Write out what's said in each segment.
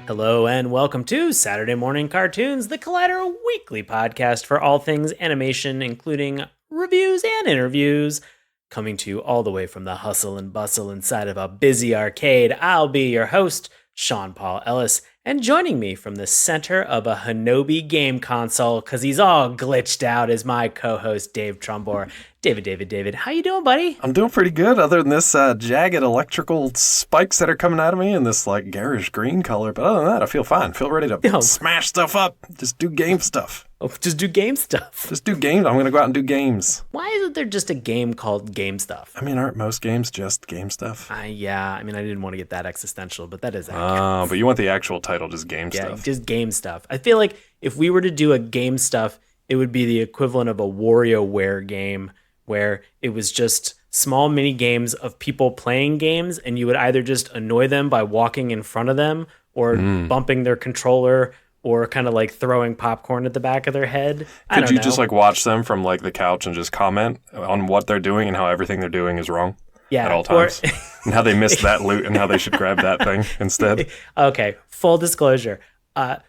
Hello and welcome to Saturday Morning Cartoons, the Collider weekly podcast for all things animation, including reviews and interviews. Coming to you all the way from the hustle and bustle inside of a busy arcade, I'll be your host, Sean Paul Ellis, and joining me from the center of a Hinobi game console, because he's all glitched out, is my co-host, Dave Trumbore. David, how you doing, buddy? I'm doing pretty good, other than this jagged electrical spikes that are coming out of me in this like garish green color. But other than that, I feel fine. Feel ready to smash stuff up. Just do game stuff. Oh, just do game stuff. Just do games. I'm going to go out and do games. Why isn't there just a game called Game Stuff? I mean, aren't most games just game stuff? Yeah. I mean, I didn't want to get that existential, but that is accurate. But you want the actual title, just game stuff. Yeah, just Game Stuff. I feel like if we were to do a Game Stuff, it would be the equivalent of a WarioWare game, where it was just small mini games of people playing games, and you would either just annoy them by walking in front of them or bumping their controller or kind of like throwing popcorn at the back of their head. Could you just like watch them from like the couch and just comment on what they're doing and how everything they're doing is wrong? Yeah, at all times. And how they missed that loot and how they should grab that thing instead. Okay, full disclosure.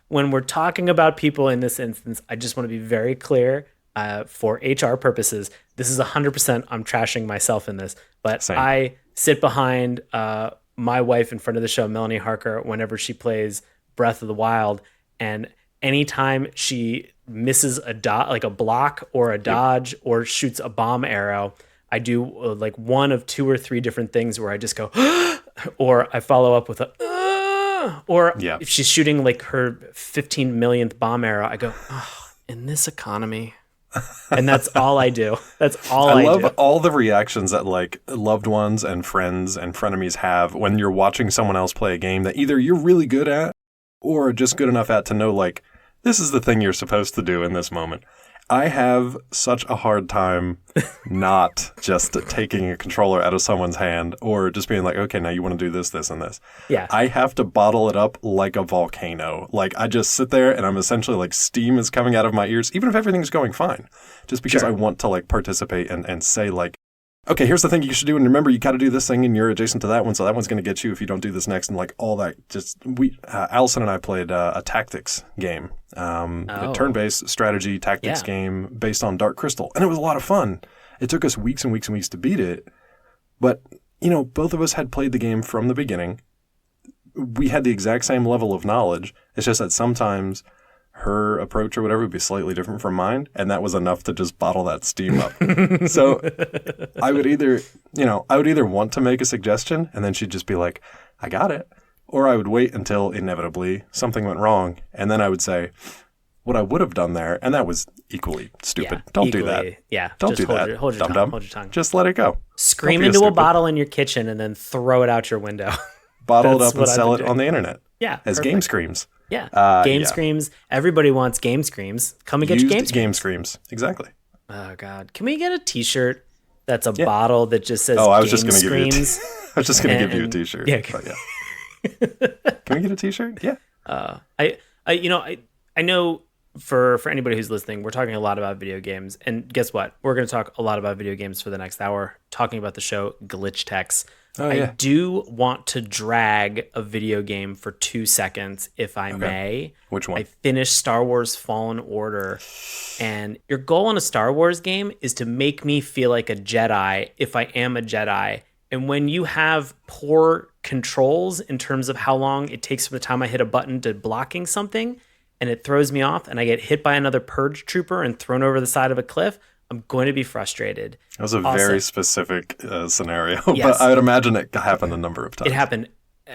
When we're talking about people in this instance, I just want to be very clear. For HR purposes, this is 100%. I'm trashing myself in this, but Same. I sit behind my wife in front of the show, Melanie Harker, whenever she plays Breath of the Wild, and anytime she misses a block or a dodge or shoots a bomb arrow, I do like one of two or three different things where I just go, or I follow up with a, or if she's shooting like her 15 millionth bomb arrow, I go, in this economy. And that's all I do. That's all I do. I love all the reactions that like loved ones and friends and frenemies have when you're watching someone else play a game that either you're really good at or just good enough at to know like this is the thing you're supposed to do in this moment. I have such a hard time not just taking a controller out of someone's hand or just being like, okay, now you want to do this, this, and this. Yeah. I have to bottle it up like a volcano. Like I just sit there and I'm essentially like steam is coming out of my ears, even if everything's going fine. Just because I want to like participate and say like, okay, here's the thing you should do. And remember, you got to do this thing and you're adjacent to that one. So that one's going to get you if you don't do this next. And like all that, Allison and I played a tactics game, a turn-based strategy tactics game based on Dark Crystal. And it was a lot of fun. It took us weeks and weeks and weeks to beat it. But, you know, both of us had played the game from the beginning. We had the exact same level of knowledge. It's just that sometimes her approach or whatever would be slightly different from mine, and that was enough to just bottle that steam up. So I would either want to make a suggestion, and then she'd just be like, I got it. Or I would wait until inevitably something went wrong, and then I would say what I would have done there, and that was equally stupid. Don't do that. Yeah. Don't do that. Hold your tongue. Just let it go. Scream into a bottle in your kitchen and then throw it out your window. Bottle it up and sell it on the internet. Yeah. As Game Screams. Yeah. Game Screams. Everybody wants Game Screams. Come and get your Game Screams. Exactly. Oh, God. Can we get a t-shirt that's a bottle that just says I was Game just gonna Screams? I was just going to give you a t-shirt. Yeah. Can we get a t-shirt? Yeah. I know for anybody who's listening, we're talking a lot about video games. And guess what? We're going to talk a lot about video games for the next hour, talking about the show Glitch Techs. I do want to drag a video game for 2 seconds, if I may. Which one? I finished Star Wars Fallen Order, and your goal in a Star Wars game is to make me feel like a Jedi if I am a Jedi. And when you have poor controls in terms of how long it takes from the time I hit a button to blocking something, and it throws me off, and I get hit by another purge trooper and thrown over the side of a cliff, I'm going to be frustrated. That was a very specific scenario, but I would imagine it happened a number of times. It happened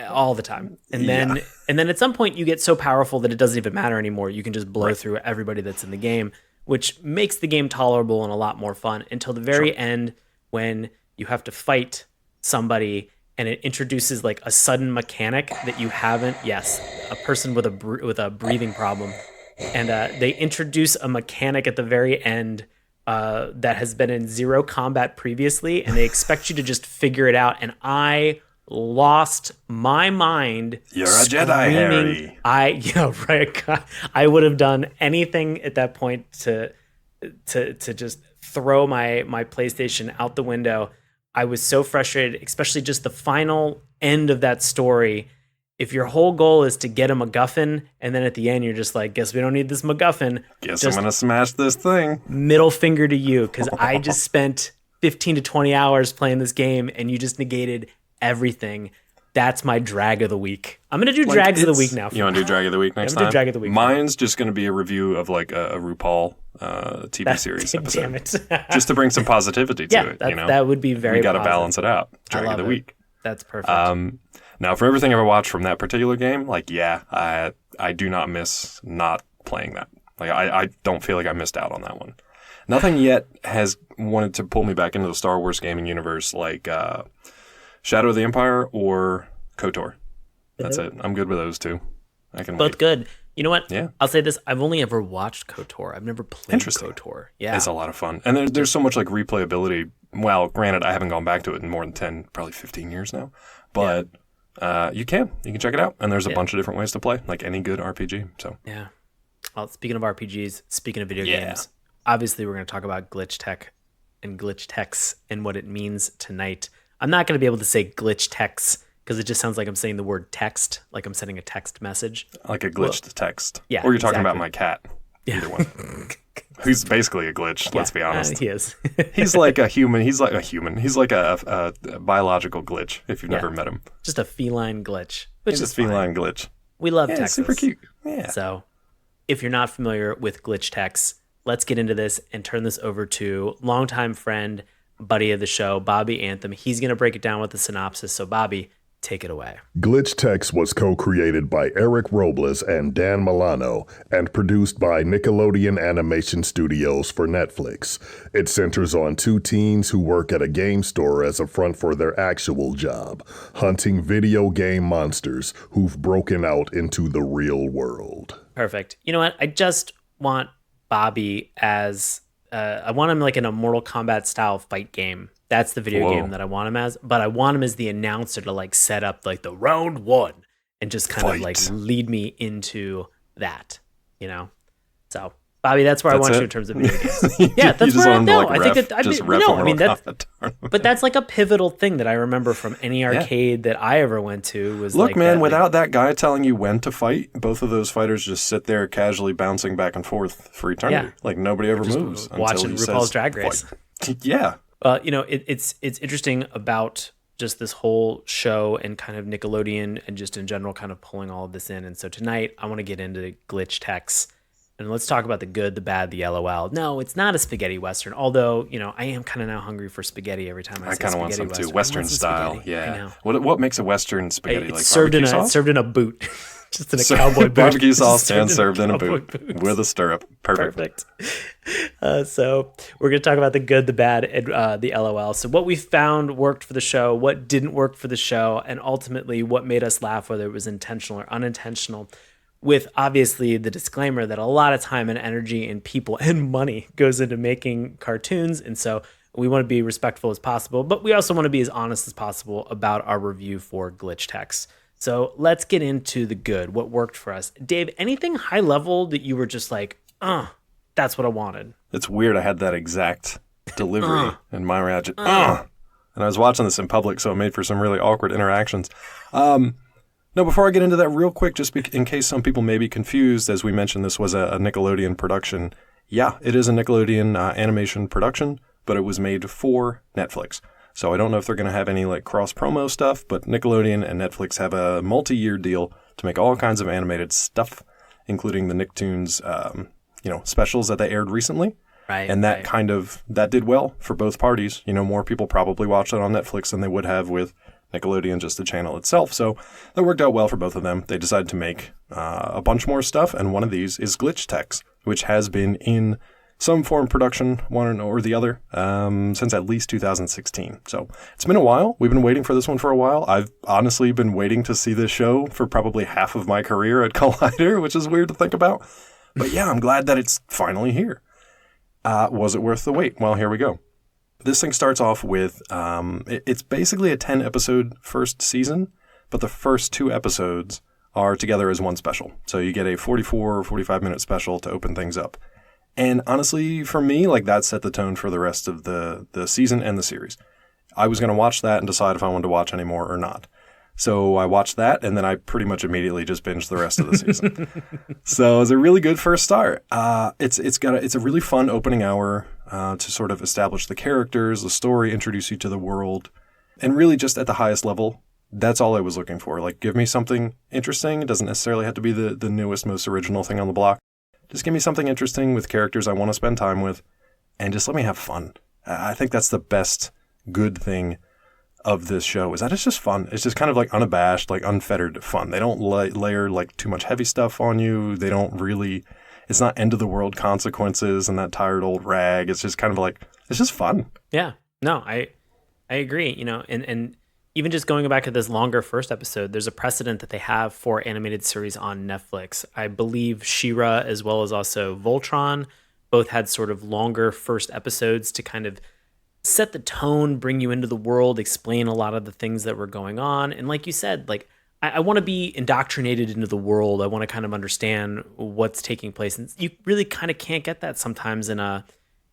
all the time. And then at some point you get so powerful that it doesn't even matter anymore. You can just blow through everybody that's in the game, which makes the game tolerable and a lot more fun until the very end when you have to fight somebody and it introduces like a sudden mechanic that you haven't. Yes, a person with a breathing problem. And they introduce a mechanic at the very end that has been in zero combat previously, and they expect you to just figure it out. And I lost my mind. You're a Jedi, Harry. I would have done anything at that point to just throw my PlayStation out the window. I was so frustrated, especially just the final end of that story. if your whole goal is to get a MacGuffin, and then at the end you're just like, guess we don't need this MacGuffin. Guess I'm gonna smash this thing. Middle finger to you, because I just spent 15 to 20 hours playing this game, and you just negated everything. That's my drag of the week. I'm gonna do drags of the week now. You want to do drag of the week next time? Do drag of the week. Mine's just gonna be a review of like a RuPaul TV series episode. Damn it! Just to bring some positivity to it. That would be very. We got to balance it out. Drag of the week. That's perfect. Now, for everything I've ever watched from that particular game, like, I do not miss not playing that. Like, I don't feel like I missed out on that one. Nothing yet has wanted to pull me back into the Star Wars gaming universe like Shadow of the Empire or KOTOR. That's it. I'm good with those two. I can both wait. Good. You know what? Yeah. I'll say this. I've only ever watched KOTOR. I've never played KOTOR. Yeah. It's a lot of fun. And there's so much like replayability. Well, granted, I haven't gone back to it in more than 10, probably 15 years now. But you can check it out. And there's a bunch of different ways to play, like any good RPG. So yeah. Well, speaking of RPGs, speaking of video games, obviously we're going to talk about glitch tech and glitch techs and what it means tonight. I'm not going to be able to say glitch techs because it just sounds like I'm saying the word text, like I'm sending a text message. Like a glitched text. Yeah. Or you're talking about my cat. Yeah. Either one. Who's basically a glitch, let's be honest. He is. He's like a human. He's like a biological glitch if you've never met him. Just a feline glitch. He's a feline glitch. We love Texas. Super cute. Yeah. So if you're not familiar with glitch techs, let's get into this and turn this over to longtime friend, buddy of the show, Bobby Anthem. He's going to break it down with the synopsis. So Bobby, take it away. Glitch Techs was co-created by Eric Robles and Dan Milano and produced by Nickelodeon Animation Studios for Netflix. It centers on two teens who work at a game store as a front for their actual job, hunting video game monsters who've broken out into the real world. Perfect. You know what? I just want Bobby as... I want him like in a Mortal Kombat style fight game. That's the video game that I want him as. But I want him as the announcer to like set up like the round one and just kind of like lead me into that, you know? So, Bobby, that's where I want you in terms of video games. Yeah, that's where I know. I think but that's like a pivotal thing that I remember from any arcade that I ever went to was Look, man, without that guy telling you when to fight, both of those fighters just sit there casually bouncing back and forth for eternity. Yeah. Like nobody ever moves. Watching RuPaul's Drag Race. Yeah. You know, it's interesting about just this whole show and kind of Nickelodeon and just in general kind of pulling all of this in. And so tonight I want to get into glitch techs. And let's talk about the good, the bad, the LOL. No, it's not a spaghetti Western. Although, you know, I am kind of now hungry for spaghetti every time I say kind of want some Western. too. Western style. Spaghetti. Yeah. What makes a Western spaghetti? It's like served in a boot. Just in a cowboy boot. Barbecue sauce and served in a boot with a stirrup. Perfect. So we're going to talk about the good, the bad, and the LOL. So what we found worked for the show, what didn't work for the show, and ultimately what made us laugh, whether it was intentional or unintentional. With obviously the disclaimer that a lot of time and energy and people and money goes into making cartoons. And so we want to be respectful as possible, but we also want to be as honest as possible about our review for glitch techs. So let's get into the good, what worked for us. Dave, anything high level that you were just like, that's what I wanted? It's weird. I had that exact delivery in my reaction. And I was watching this in public, so it made for some really awkward interactions. No, before I get into that real quick, just in case some people may be confused, as we mentioned, this was a Nickelodeon production. Yeah, it is a Nickelodeon animation production, but it was made for Netflix. So I don't know if they're going to have any like cross-promo stuff, but Nickelodeon and Netflix have a multi-year deal to make all kinds of animated stuff, including the Nicktoons, specials that they aired recently. Right. And that did well for both parties. You know, more people probably watched it on Netflix than they would have with Nickelodeon, just the channel itself. So that worked out well for both of them. They decided to make a bunch more stuff, and one of these is Glitch Techs, which has been in some form of production, one or the other, since at least 2016. So it's been a while. We've been waiting for this one for a while. I've honestly been waiting to see this show for probably half of my career at Collider, which is weird to think about. But yeah, I'm glad that it's finally here. Was it worth the wait? Well, here we go. This thing starts off with, it's basically a 10-episode first season, but the first 2 episodes are together as one special. So you get a 44 or 45-minute special to open things up. And honestly, for me, like that set the tone for the rest of the season and the series. I was going to watch that and decide if I wanted to watch any more or not. So I watched that, and then I pretty much immediately just binged the rest of the season. So it was a really good first start. It's a really fun opening hour to sort of establish the characters, the story, introduce you to the world, and really just at the highest level. That's all I was looking for. Like, give me something interesting. It doesn't necessarily have to be the newest, most original thing on the block. Just give me something interesting with characters I want to spend time with, and just let me have fun. I think that's the best good thing of this show, is that it's just fun. It's just kind of like unabashed, like unfettered fun. They don't layer like too much heavy stuff on you. They don't really, it's not end of the world consequences and that tired old rag. It's just kind of like, it's just fun. Yeah, no, I agree, and even just going back to this longer first episode, there's a precedent that they have for animated series on Netflix. I believe She-Ra, as well as also Voltron, both had sort of longer first episodes to kind of set the tone, bring you into the world, explain a lot of the things that were going on. And like you said, like I want to be indoctrinated into the world. I want to kind of understand what's taking place. And you really kind of can't get that sometimes in a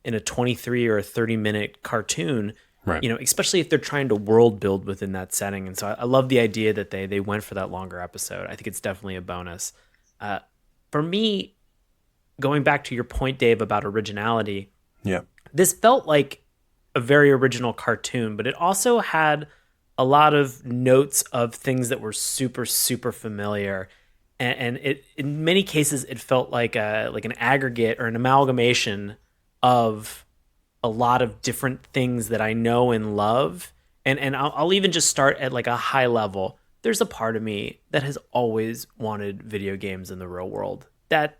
23 or a 30-minute cartoon, right? Especially if they're trying to world build within that setting. And so I love the idea that they went for that longer episode. I think it's definitely a bonus. For me, going back to your point, Dave, about originality, this felt like a very original cartoon, but it also had a lot of notes of things that were super, super familiar. And it, in many cases, it felt like an aggregate or an amalgamation of a lot of different things that I know and love. And I'll even just start at like a high level. There's a part of me that has always wanted video games in the real world. At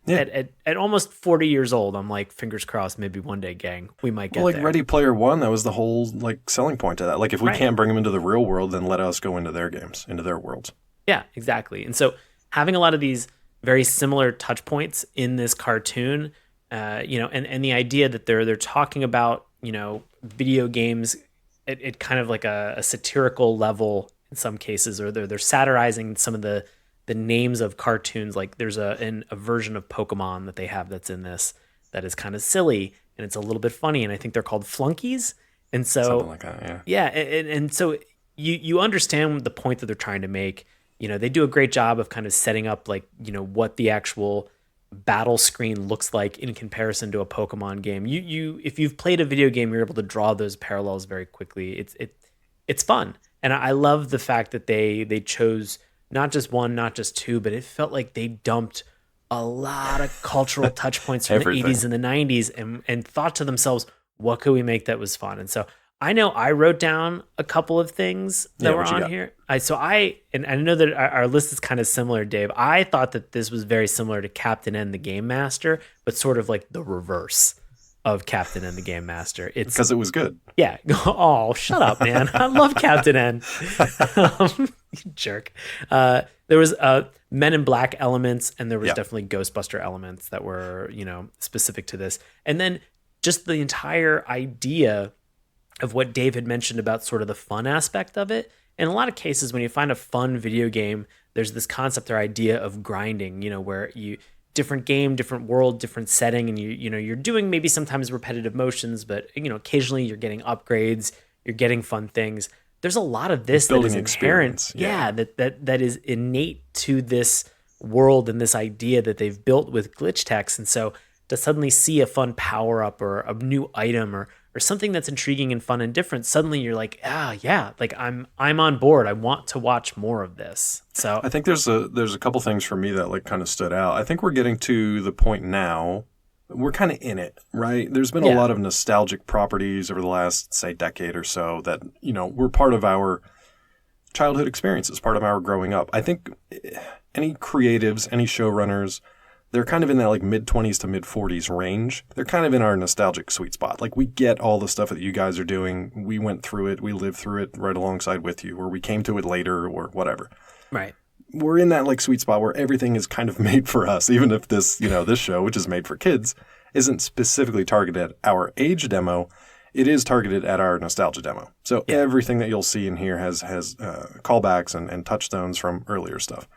almost 40 years old, I'm like, fingers crossed, maybe one day, gang, we might get there. Ready Player One, that was the whole like selling point to that. Like, if we can't bring them into the real world, then let us go into their games, into their worlds. Yeah, exactly. And so having a lot of these very similar touch points in this cartoon, and the idea that they're talking about, video games at kind of like a satirical level in some cases, or they're satirizing some of the names of cartoons. Like there's a version of Pokemon that they have that's in this that is kind of silly and it's a little bit funny, and I think they're called Flunkies. And so something like that, yeah, and so you understand the point that they're trying to make. They do a great job of kind of setting up like what the actual battle screen looks like in comparison to a Pokemon game. You if you've played a video game, you're able to draw those parallels very quickly. It's fun, and I love the fact that they chose not just one, not just two, but it felt like they dumped a lot of cultural touch points from the 80s and the 90s and thought to themselves, what could we make that was fun? And so I know I wrote down a couple of things that were on here. And I know that our list is kind of similar, Dave. I thought that this was very similar to Captain N, the Game Master, but sort of like the reverse of Captain N, the Game Master. It's because it was good. Yeah. Oh, shut up, man. I love Captain N. You jerk. There was Men in Black elements, and there was definitely Ghostbuster elements that were, specific to this. And then just the entire idea of what Dave had mentioned about sort of the fun aspect of it. In a lot of cases, when you find a fun video game, there's this concept or idea of grinding, where you different game, different world, different setting, and you're doing maybe sometimes repetitive motions, but occasionally you're getting upgrades, you're getting fun things. There's a lot of this that is inherent, that is innate to this world and this idea that they've built with glitch text. And so to suddenly see a fun power up or a new item or something that's intriguing and fun and different, suddenly you're like, like I'm on board. I want to watch more of this. So I think there's a couple things for me that like kind of stood out. I think we're getting to the point now, we're kind of in it, right? There's been a lot of nostalgic properties over the last, say, decade or so that, were part of our childhood experiences, part of our growing up. I think any creatives, any showrunners, they're kind of in that like mid-20s to mid-40s range. They're kind of in our nostalgic sweet spot. Like, we get all the stuff that you guys are doing. We went through it. We lived through it right alongside with you, or we came to it later or whatever. Right. We're in that like sweet spot where everything is kind of made for us, even if this, this show, which is made for kids, isn't specifically targeted at our age demo. It is targeted at our nostalgia demo. So everything that you'll see in here has callbacks and touchstones from earlier stuff.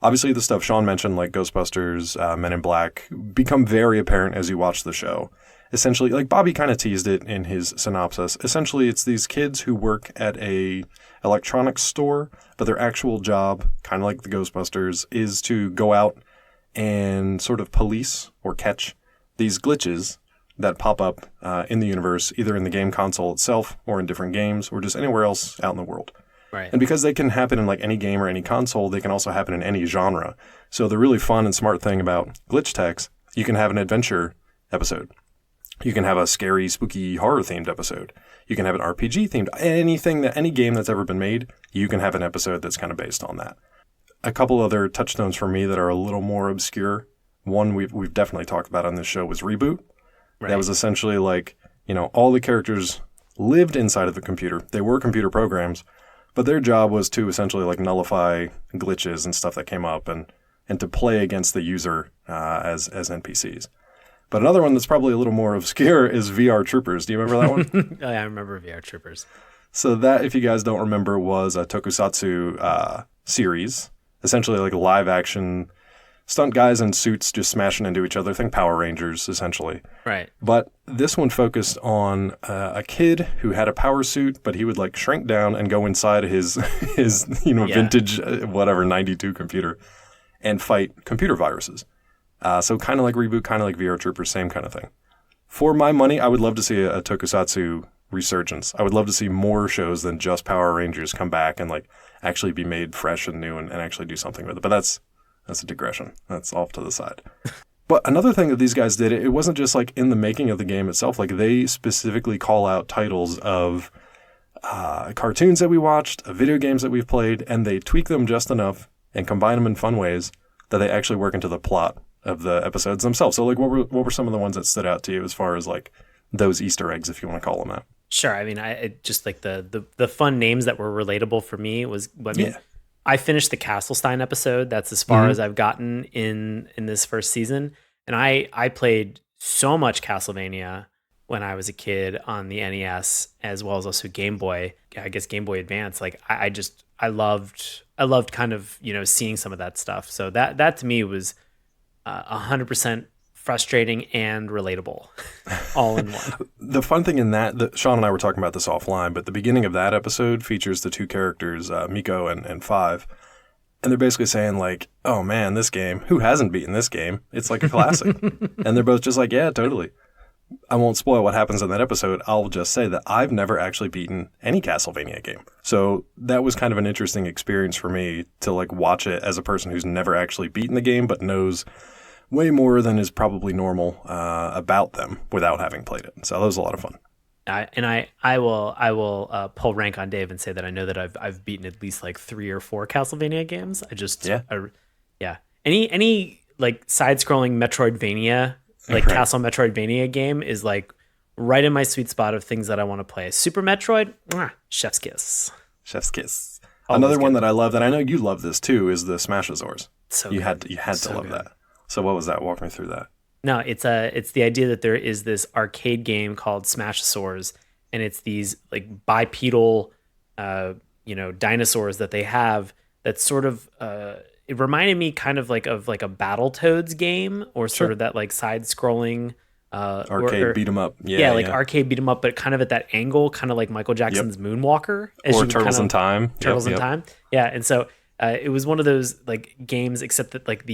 Obviously, the stuff Sean mentioned, like Ghostbusters, Men in Black, become very apparent as you watch the show. essentially, like Bobby kind of teased it in his synopsis. Essentially, it's these kids who work at a electronics store, but their actual job, kind of like the Ghostbusters, is to go out and sort of police or catch these glitches that pop up in the universe, either in the game console itself or in different games or just anywhere else out in the world. Right. And because they can happen in like any game or any console, they can also happen in any genre. So the really fun and smart thing about glitch techs, you can have an adventure episode. You can have a scary, spooky, horror-themed episode. You can have an RPG-themed. Any game that's ever been made, you can have an episode that's kind of based on that. A couple other touchstones for me that are a little more obscure. One we've definitely talked about on this show was Reboot. Right. That was essentially like, all the characters lived inside of the computer. They were computer programs, but their job was to essentially like nullify glitches and stuff that came up and to play against the user as NPCs. But another one that's probably a little more obscure is VR Troopers. Do you remember that one? Oh, yeah, I remember VR Troopers. So that, if you guys don't remember, was a tokusatsu series, essentially like live action stunt guys in suits just smashing into each other. Think Power Rangers, essentially. Right. But this one focused on a kid who had a power suit, but he would like shrink down and go inside his vintage, 92 computer and fight computer viruses. So kind of like Reboot, kind of like VR Troopers, same kind of thing. For my money, I would love to see a tokusatsu resurgence. I would love to see more shows than just Power Rangers come back and like actually be made fresh and new and actually do something with it. But that's a digression. That's off to the side. But another thing that these guys did, it wasn't just like in the making of the game itself. Like they specifically call out titles of cartoons that we watched, video games that we've played, and they tweak them just enough and combine them in fun ways that they actually work into the plot of the episodes themselves. So like what were some of the ones that stood out to you as far as like those Easter eggs, if you want to call them that? Sure. I mean, I just like the fun names that were relatable for me was, I finished the Castlestein episode. That's as far as I've gotten in this first season. And I played so much Castlevania when I was a kid on the NES, as well as also Game Boy, I guess Game Boy Advance. Like I loved kind of, seeing some of that stuff. So that to me was 100% frustrating and relatable all in one. The fun thing in that Sean and I were talking about this offline, but the beginning of that episode features the two characters, Miko and Five. And they're basically saying like, oh man, this game, who hasn't beaten this game? It's like a classic. And they're both just like, yeah, totally. I won't spoil what happens in that episode. I'll just say that I've never actually beaten any Castlevania game. So that was kind of an interesting experience for me to like watch it as a person who's never actually beaten the game, but knows way more than is probably normal about them without having played it. So that was a lot of fun. I will pull rank on Dave and say that I know that I've beaten at least like 3 or 4 Castlevania games. Any like side-scrolling Metroidvania, like Castle Metroidvania game is like right in my sweet spot of things that I want to play. Super Metroid, chef's kiss. Chef's kiss. Another one that I love, that I know you love this too, is the Smashosaurus. So you had to love that. So what was that? Walk me through that. No, it's the idea that there is this arcade game called Smashosaurs, and it's these like bipedal, dinosaurs that they have. That's sort of it reminded me kind of like a Battletoads game, or sort of that like side-scrolling arcade beat 'em up. Arcade beat 'em up, but kind of at that angle, kind of like Michael Jackson's Moonwalker, or Turtles in Time. Turtles in Time, yeah. And so it was one of those like games, except that like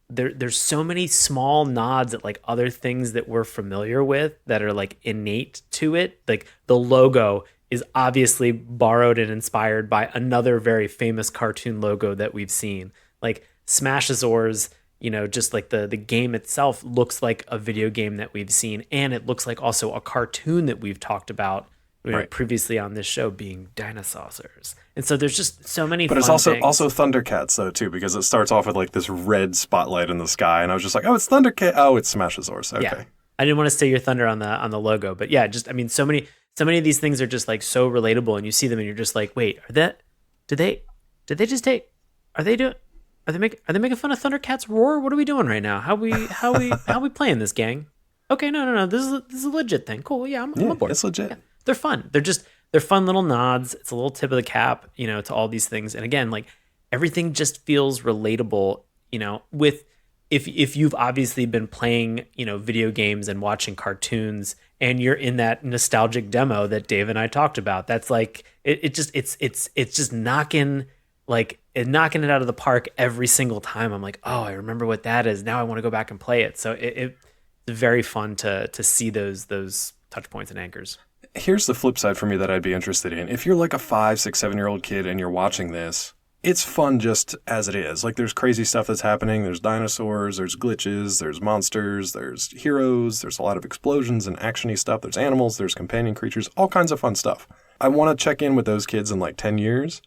there's so many small nods at like other things that we're familiar with that are like innate to it. Like the logo is obviously borrowed and inspired by another very famous cartoon logo that we've seen. Like Smashosaurs, just like the game itself looks like a video game that we've seen, and it looks like also a cartoon that we've talked about previously on this show, being dinosaurs. And so there's just so many. But it's also Thundercats though too, because it starts off with like this red spotlight in the sky, and I was just like, oh, it's Thundercat. Oh, it's Smashosaurus. Okay. Yeah. I didn't want to steal your thunder on the logo, but yeah, just so many of these things are just like so relatable, and you see them and you're just like, wait, are they making fun of Thundercats roar? What are we doing right now? How we playing this, gang? Okay, no. This is a legit thing. Cool. Yeah, I'm aboard. It's legit. Yeah, they're fun. They're fun little nods. It's a little tip of the cap, to all these things. And again, like everything just feels relatable, with if you've obviously been playing, video games and watching cartoons, and you're in that nostalgic demo that Dave and I talked about, that's like it's just knocking it out of the park every single time. I'm like, oh, I remember what that is. Now I want to go back and play it. So it's very fun to see those touch points and anchors. Here's the flip side for me that I'd be interested in. If you're like a 5, 6, 7-year-old kid and you're watching this, it's fun just as it is. Like, there's crazy stuff that's happening. There's dinosaurs, there's glitches, there's monsters, there's heroes, there's a lot of explosions and actiony stuff. There's animals, there's companion creatures, all kinds of fun stuff. I want to check in with those kids in like 10 years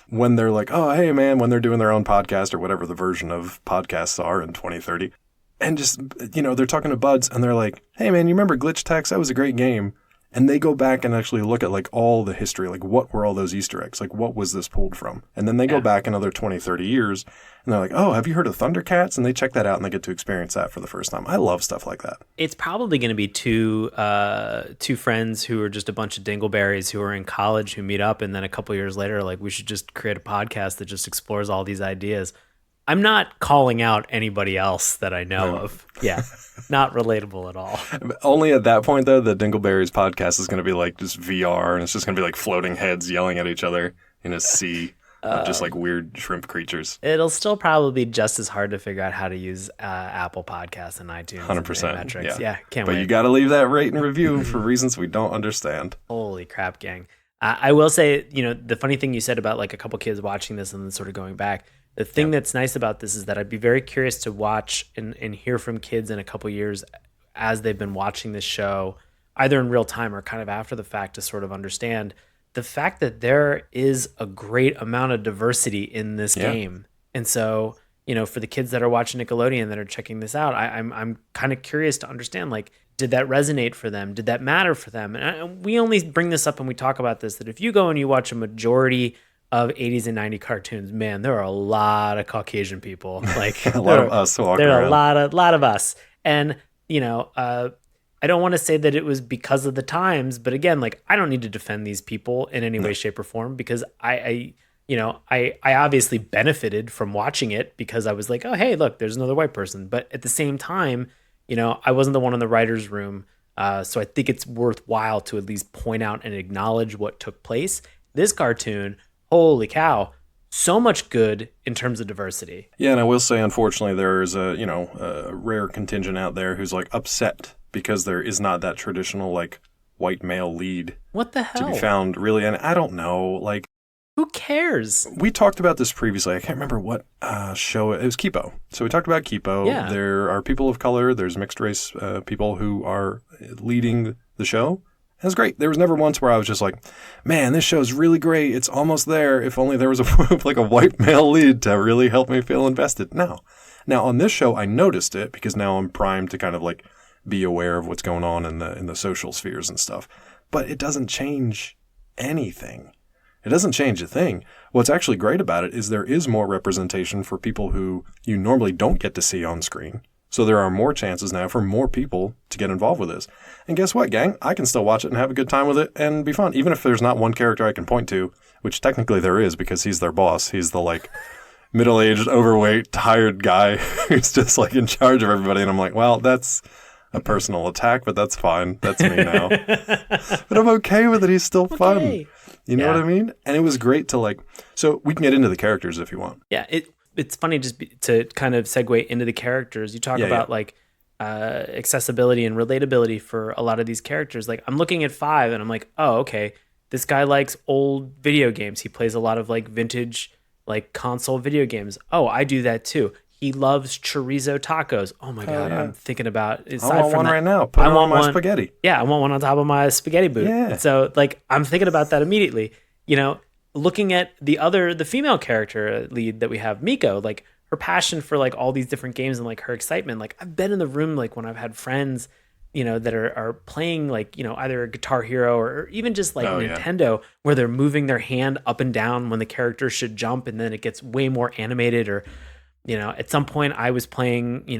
when they're like, oh, hey, man, when they're doing their own podcast or whatever the version of podcasts are in 2030. And just, they're talking to buds and they're like, hey, man, you remember Glitch Text? That was a great game. And they go back and actually look at like all the history, like what were all those Easter eggs? Like what was this pulled from? And then they go back another 20, 30 years and they're like, oh, have you heard of Thundercats? And they check that out and they get to experience that for the first time. I love stuff like that. It's probably going to be two friends who are just a bunch of dingleberries who are in college who meet up. And then a couple years later, like, we should just create a podcast that just explores all these ideas. I'm not calling out anybody else that I know of. Yeah, not relatable at all. Only at that point, though, the Dingleberries podcast is going to be like just VR, and it's just going to be like floating heads yelling at each other in a sea of just like weird shrimp creatures. It'll still probably be just as hard to figure out how to use Apple Podcasts and iTunes. 100%. Metrics. Yeah, can't wait. But you got to leave that rate and review for reasons we don't understand. Holy crap, gang. I will say, the funny thing you said about like a couple kids watching this and then sort of going back, the thing that's nice about this is that I'd be very curious to watch and hear from kids in a couple years as they've been watching this show, either in real time or kind of after the fact, to sort of understand the fact that there is a great amount of diversity in this game. And so, for the kids that are watching Nickelodeon that are checking this out, I'm kind of curious to understand, like, did that resonate for them? Did that matter for them? And we only bring this up when we talk about this, that if you go and you watch a majority of 80s and 90s cartoons, man, there are a lot of Caucasian people. Like a lot of us walking there are around. a lot of us. And, I don't want to say that it was because of the times, but again, like, I don't need to defend these people in any way, shape, or form, because I obviously benefited from watching it because I was like, oh, hey, look, there's another white person. But at the same time, I wasn't the one in the writer's room. So I think it's worthwhile to at least point out and acknowledge what took place. This cartoon, holy cow, so much good in terms of diversity. Yeah, and I will say, unfortunately, there's a rare contingent out there who's like upset because there is not that traditional like white male lead. What the hell? To be found, really. And I don't know, like, who cares? We talked about this previously. I can't remember what show it was. Kipo. So we talked about Kipo. Yeah. There are people of color. There's mixed race people who are leading the show. It was great. There was never once where I was just like, man, this show's really great. It's almost there. If only there was like a white male lead to really help me feel invested. No. Now, on this show, I noticed it because now I'm primed to kind of like be aware of what's going on in the social spheres and stuff. But it doesn't change anything. It doesn't change a thing. What's actually great about it is there is more representation for people who you normally don't get to see on screen. So there are more chances now for more people to get involved with this. And guess what, gang? I can still watch it and have a good time with it and be fun. Even if there's not one character I can point to, which technically there is because he's their boss. He's the like middle-aged, overweight, tired guy who's just like in charge of everybody. And I'm like, well, that's a personal attack, but that's fine. That's me now. But I'm okay with it. He's still fun. Okay. You know what I mean? And it was great to like, so we can get into the characters if you want. Yeah, it's funny to kind of segue into the characters. You talk about like accessibility and relatability for a lot of these characters. Like, I'm looking at 5 and I'm like, oh, okay, this guy likes old video games. He plays a lot of like vintage like console video games. Oh, I do that too. He loves chorizo tacos. Oh my God, yeah. I'm thinking about, I want one right now. Put it on my spaghetti. Yeah, I want one on top of my spaghetti boot. Yeah. And so like, I'm thinking about that immediately. Looking at the female character lead that we have, Miko, like her passion for like all these different games and like her excitement. Like, I've been in the room like when I've had friends, that are playing like, either a Guitar Hero or even just like Nintendo, where they're moving their hand up and down when the character should jump, and then it gets way more animated. Or, at some point I was playing, a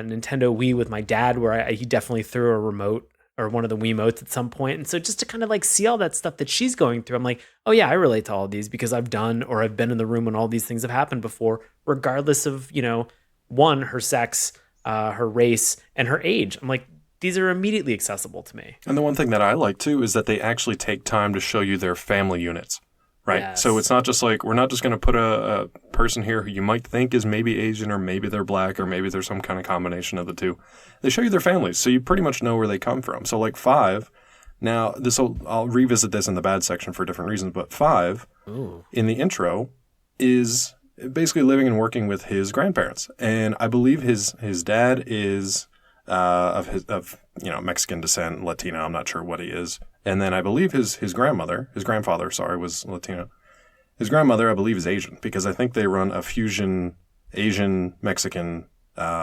Nintendo Wii with my dad, where he definitely threw a remote or one of the Wiimotes at some point. And so just to kind of like see all that stuff that she's going through, I'm like, oh yeah, I relate to all of these because I've done or I've been in the room when all these things have happened before, regardless of, one, her sex, her race, and her age. I'm like, these are immediately accessible to me. And the one thing that I like too is that they actually take time to show you their family units, right? Yes. So it's not just like, we're not just going to put a person here who you might think is maybe Asian or maybe they're black or maybe there's some kind of combination of the two. They show you their families, so you pretty much know where they come from. So like Five, now I'll revisit this in the bad section for different reasons, but Five in the intro is basically living and working with his grandparents. And I believe his dad is of Mexican descent, Latino. I'm not sure what he is. And then I believe his grandfather, was Latino. His grandmother, I believe, is Asian because I think they run a fusion Asian Mexican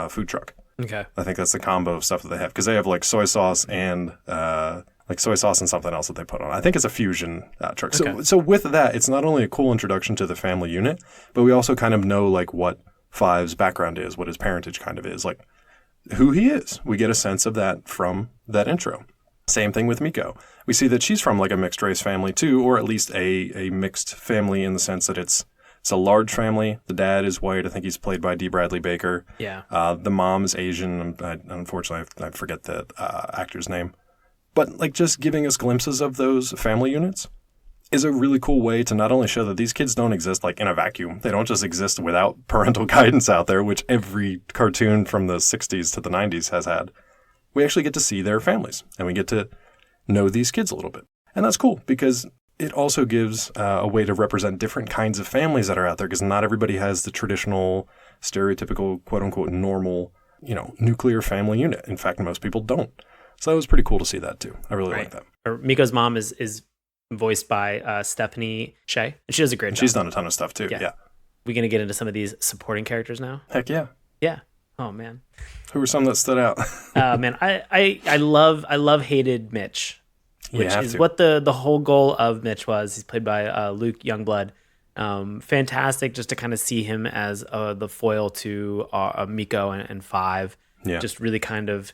food truck. Okay. I think that's the combo of stuff that they have because they have like soy sauce and something else that they put on. I think it's a fusion truck. Okay. So with that, it's not only a cool introduction to the family unit, but we also kind of know like what Five's background is, what his parentage kind of is, like who he is. We get a sense of that from that intro. Same thing with Miko. We see that she's from like a mixed race family too, or at least a mixed family in the sense that it's a large family. The dad is white. I think he's played by D. Bradley Baker. Yeah. The mom is Asian. Unfortunately, I forget the actor's name. But like just giving us glimpses of those family units is a really cool way to not only show that these kids don't exist like in a vacuum. They don't just exist without parental guidance out there, which every cartoon from the 60s to the 90s has had. We actually get to see their families and we get to know these kids a little bit. And that's cool because it also gives a way to represent different kinds of families that are out there because not everybody has the traditional, stereotypical, quote unquote, normal, nuclear family unit. In fact, most people don't. So that was pretty cool to see that too. I really like that. Miko's mom is voiced by Stephanie Shea, and she does a great job. She's done a ton of stuff too. Yeah. We gonna get into some of these supporting characters now? Heck yeah. Yeah. Oh man. Who were some that stood out? Man, I love hated Mitch, which is what the whole goal of Mitch was. He's played by Luke Youngblood. Fantastic just to kind of see him as the foil to Miko and Five. Yeah. Just really kind of,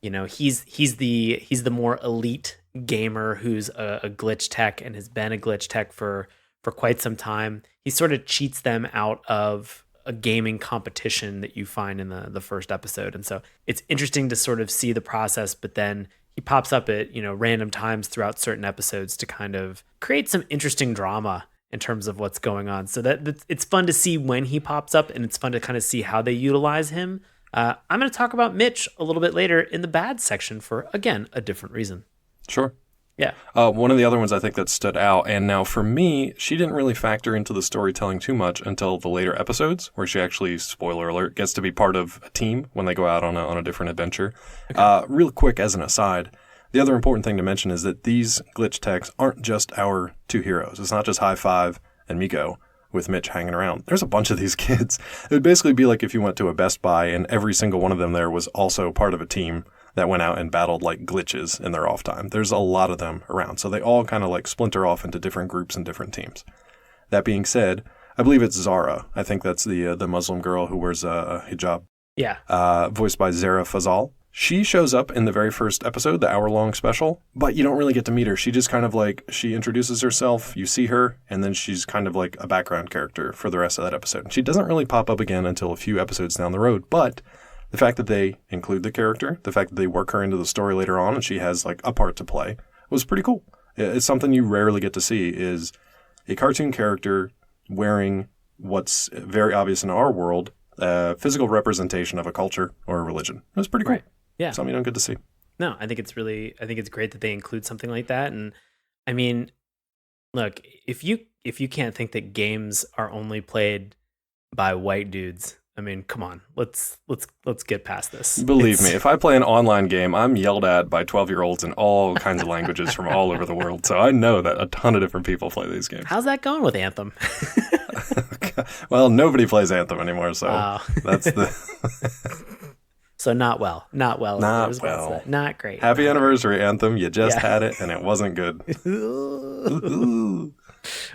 he's the more elite gamer who's a glitch tech and has been a glitch tech for quite some time. He sort of cheats them out of a gaming competition that you find in the first episode. And so it's interesting to sort of see the process, but then he pops up at, random times throughout certain episodes to kind of create some interesting drama in terms of what's going on. So that it's fun to see when he pops up and it's fun to kind of see how they utilize him. I'm going to talk about Mitch a little bit later in the bad section for, again, a different reason. Sure. Yeah. One of the other ones I think that stood out, and now for me, she didn't really factor into the storytelling too much until the later episodes, where she actually, spoiler alert, gets to be part of a team when they go out on a different adventure. Okay. Real quick, as an aside, the other important thing to mention is that these glitch techs aren't just our two heroes. It's not just High Five and Miko with Mitch hanging around. There's a bunch of these kids. It would basically be like if you went to a Best Buy and every single one of them there was also part of a team that went out and battled like glitches in their off time. There's a lot of them around. So they all kind of like splinter off into different groups and different teams. That being said, I believe it's Zahra. I think that's the Muslim girl who wears a hijab. Yeah. Voiced by Zehra Fazal. She shows up in the very first episode, the hour-long special, but you don't really get to meet her. She just kind of like, she introduces herself, you see her, and then she's kind of like a background character for the rest of that episode. She doesn't really pop up again until a few episodes down the road, but the fact that they include the character, the fact that they work her into the story later on and she has like a part to play was pretty cool. It's something you rarely get to see is a cartoon character wearing what's very obvious in our world, physical representation of a culture or a religion. It was pretty cool. Right. Yeah. Something you don't get to see. No, I think it's great that they include something like that. And I mean, look, if you can't think that games are only played by white dudes, I mean, come on, let's get past this. Believe me, if I play an online game, I'm yelled at by 12-year-olds in all kinds of languages from all over the world. So I know that a ton of different people play these games. How's that going with Anthem? Well, nobody plays Anthem anymore, so that's the... So not well. Not great. Happy anniversary, Anthem. You just had it, and it wasn't good.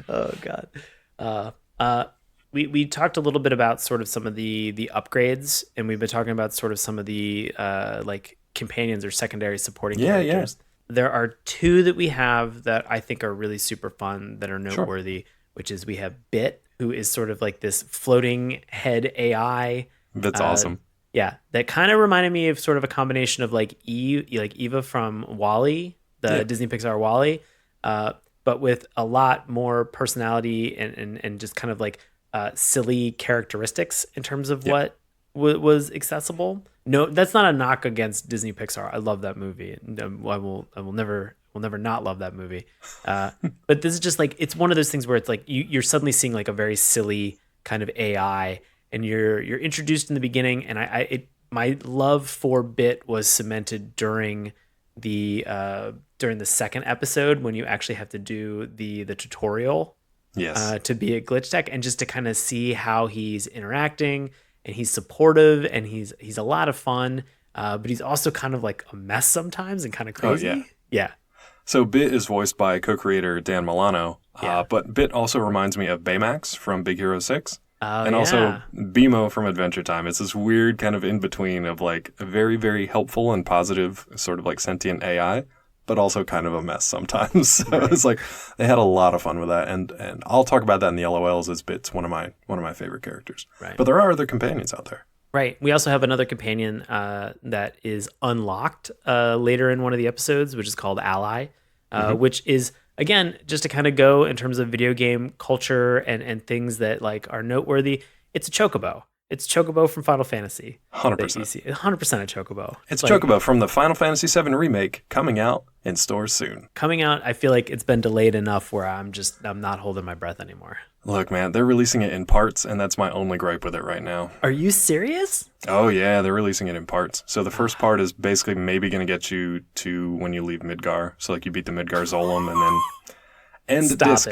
Oh, God. We talked a little bit about sort of some of the upgrades, and we've been talking about sort of some of the like companions or secondary supporting characters. Yeah. There are two that we have that I think are really super fun that are noteworthy, which is we have BITT, who is sort of like this floating head AI BITT's awesome. Yeah, that kind of reminded me of sort of a combination of like Eva from WALL-E, the Disney Pixar WALL-E, but with a lot more personality and just kind of like silly characteristics in terms of what was accessible. No, that's not a knock against Disney Pixar. I love that movie. I will never not love that movie. But this is just like, it's one of those things where it's like you're suddenly seeing like a very silly kind of AI, and you're introduced in the beginning, and my love for BITT was cemented during the second episode when you actually have to do the tutorial to be a glitch tech, and just to kind of see how he's interacting, and he's supportive, and he's a lot of fun, but he's also kind of like a mess sometimes and kind of crazy. Oh, yeah. So BITT is voiced by co-creator Dan Milano, but BITT also reminds me of Baymax from Big Hero 6. And also BMO from Adventure Time. It's this weird kind of in-between of like a very, very helpful and positive sort of like sentient AI, but also kind of a mess sometimes. So it's like they had a lot of fun with that. And I'll talk about that in the LOLs, as BITT's one of my favorite characters. Right. But there are other companions out there. Right. We also have another companion that is unlocked later in one of the episodes, which is called Ally, which is, again, just to kind of go in terms of video game culture and things that like are noteworthy. It's a chocobo. It's Chocobo from Final Fantasy. 100%. 100% a Chocobo. It's like, Chocobo from the Final Fantasy VII Remake, coming out in stores soon. Coming out, I feel like it's been delayed enough where I'm not holding my breath anymore. Look, man, they're releasing it in parts, and that's my only gripe with it right now. Are you serious? Oh, yeah, they're releasing it in parts. So the first part is basically maybe going to get you to when you leave Midgar. So like you beat the Midgar Zolom and then end disc.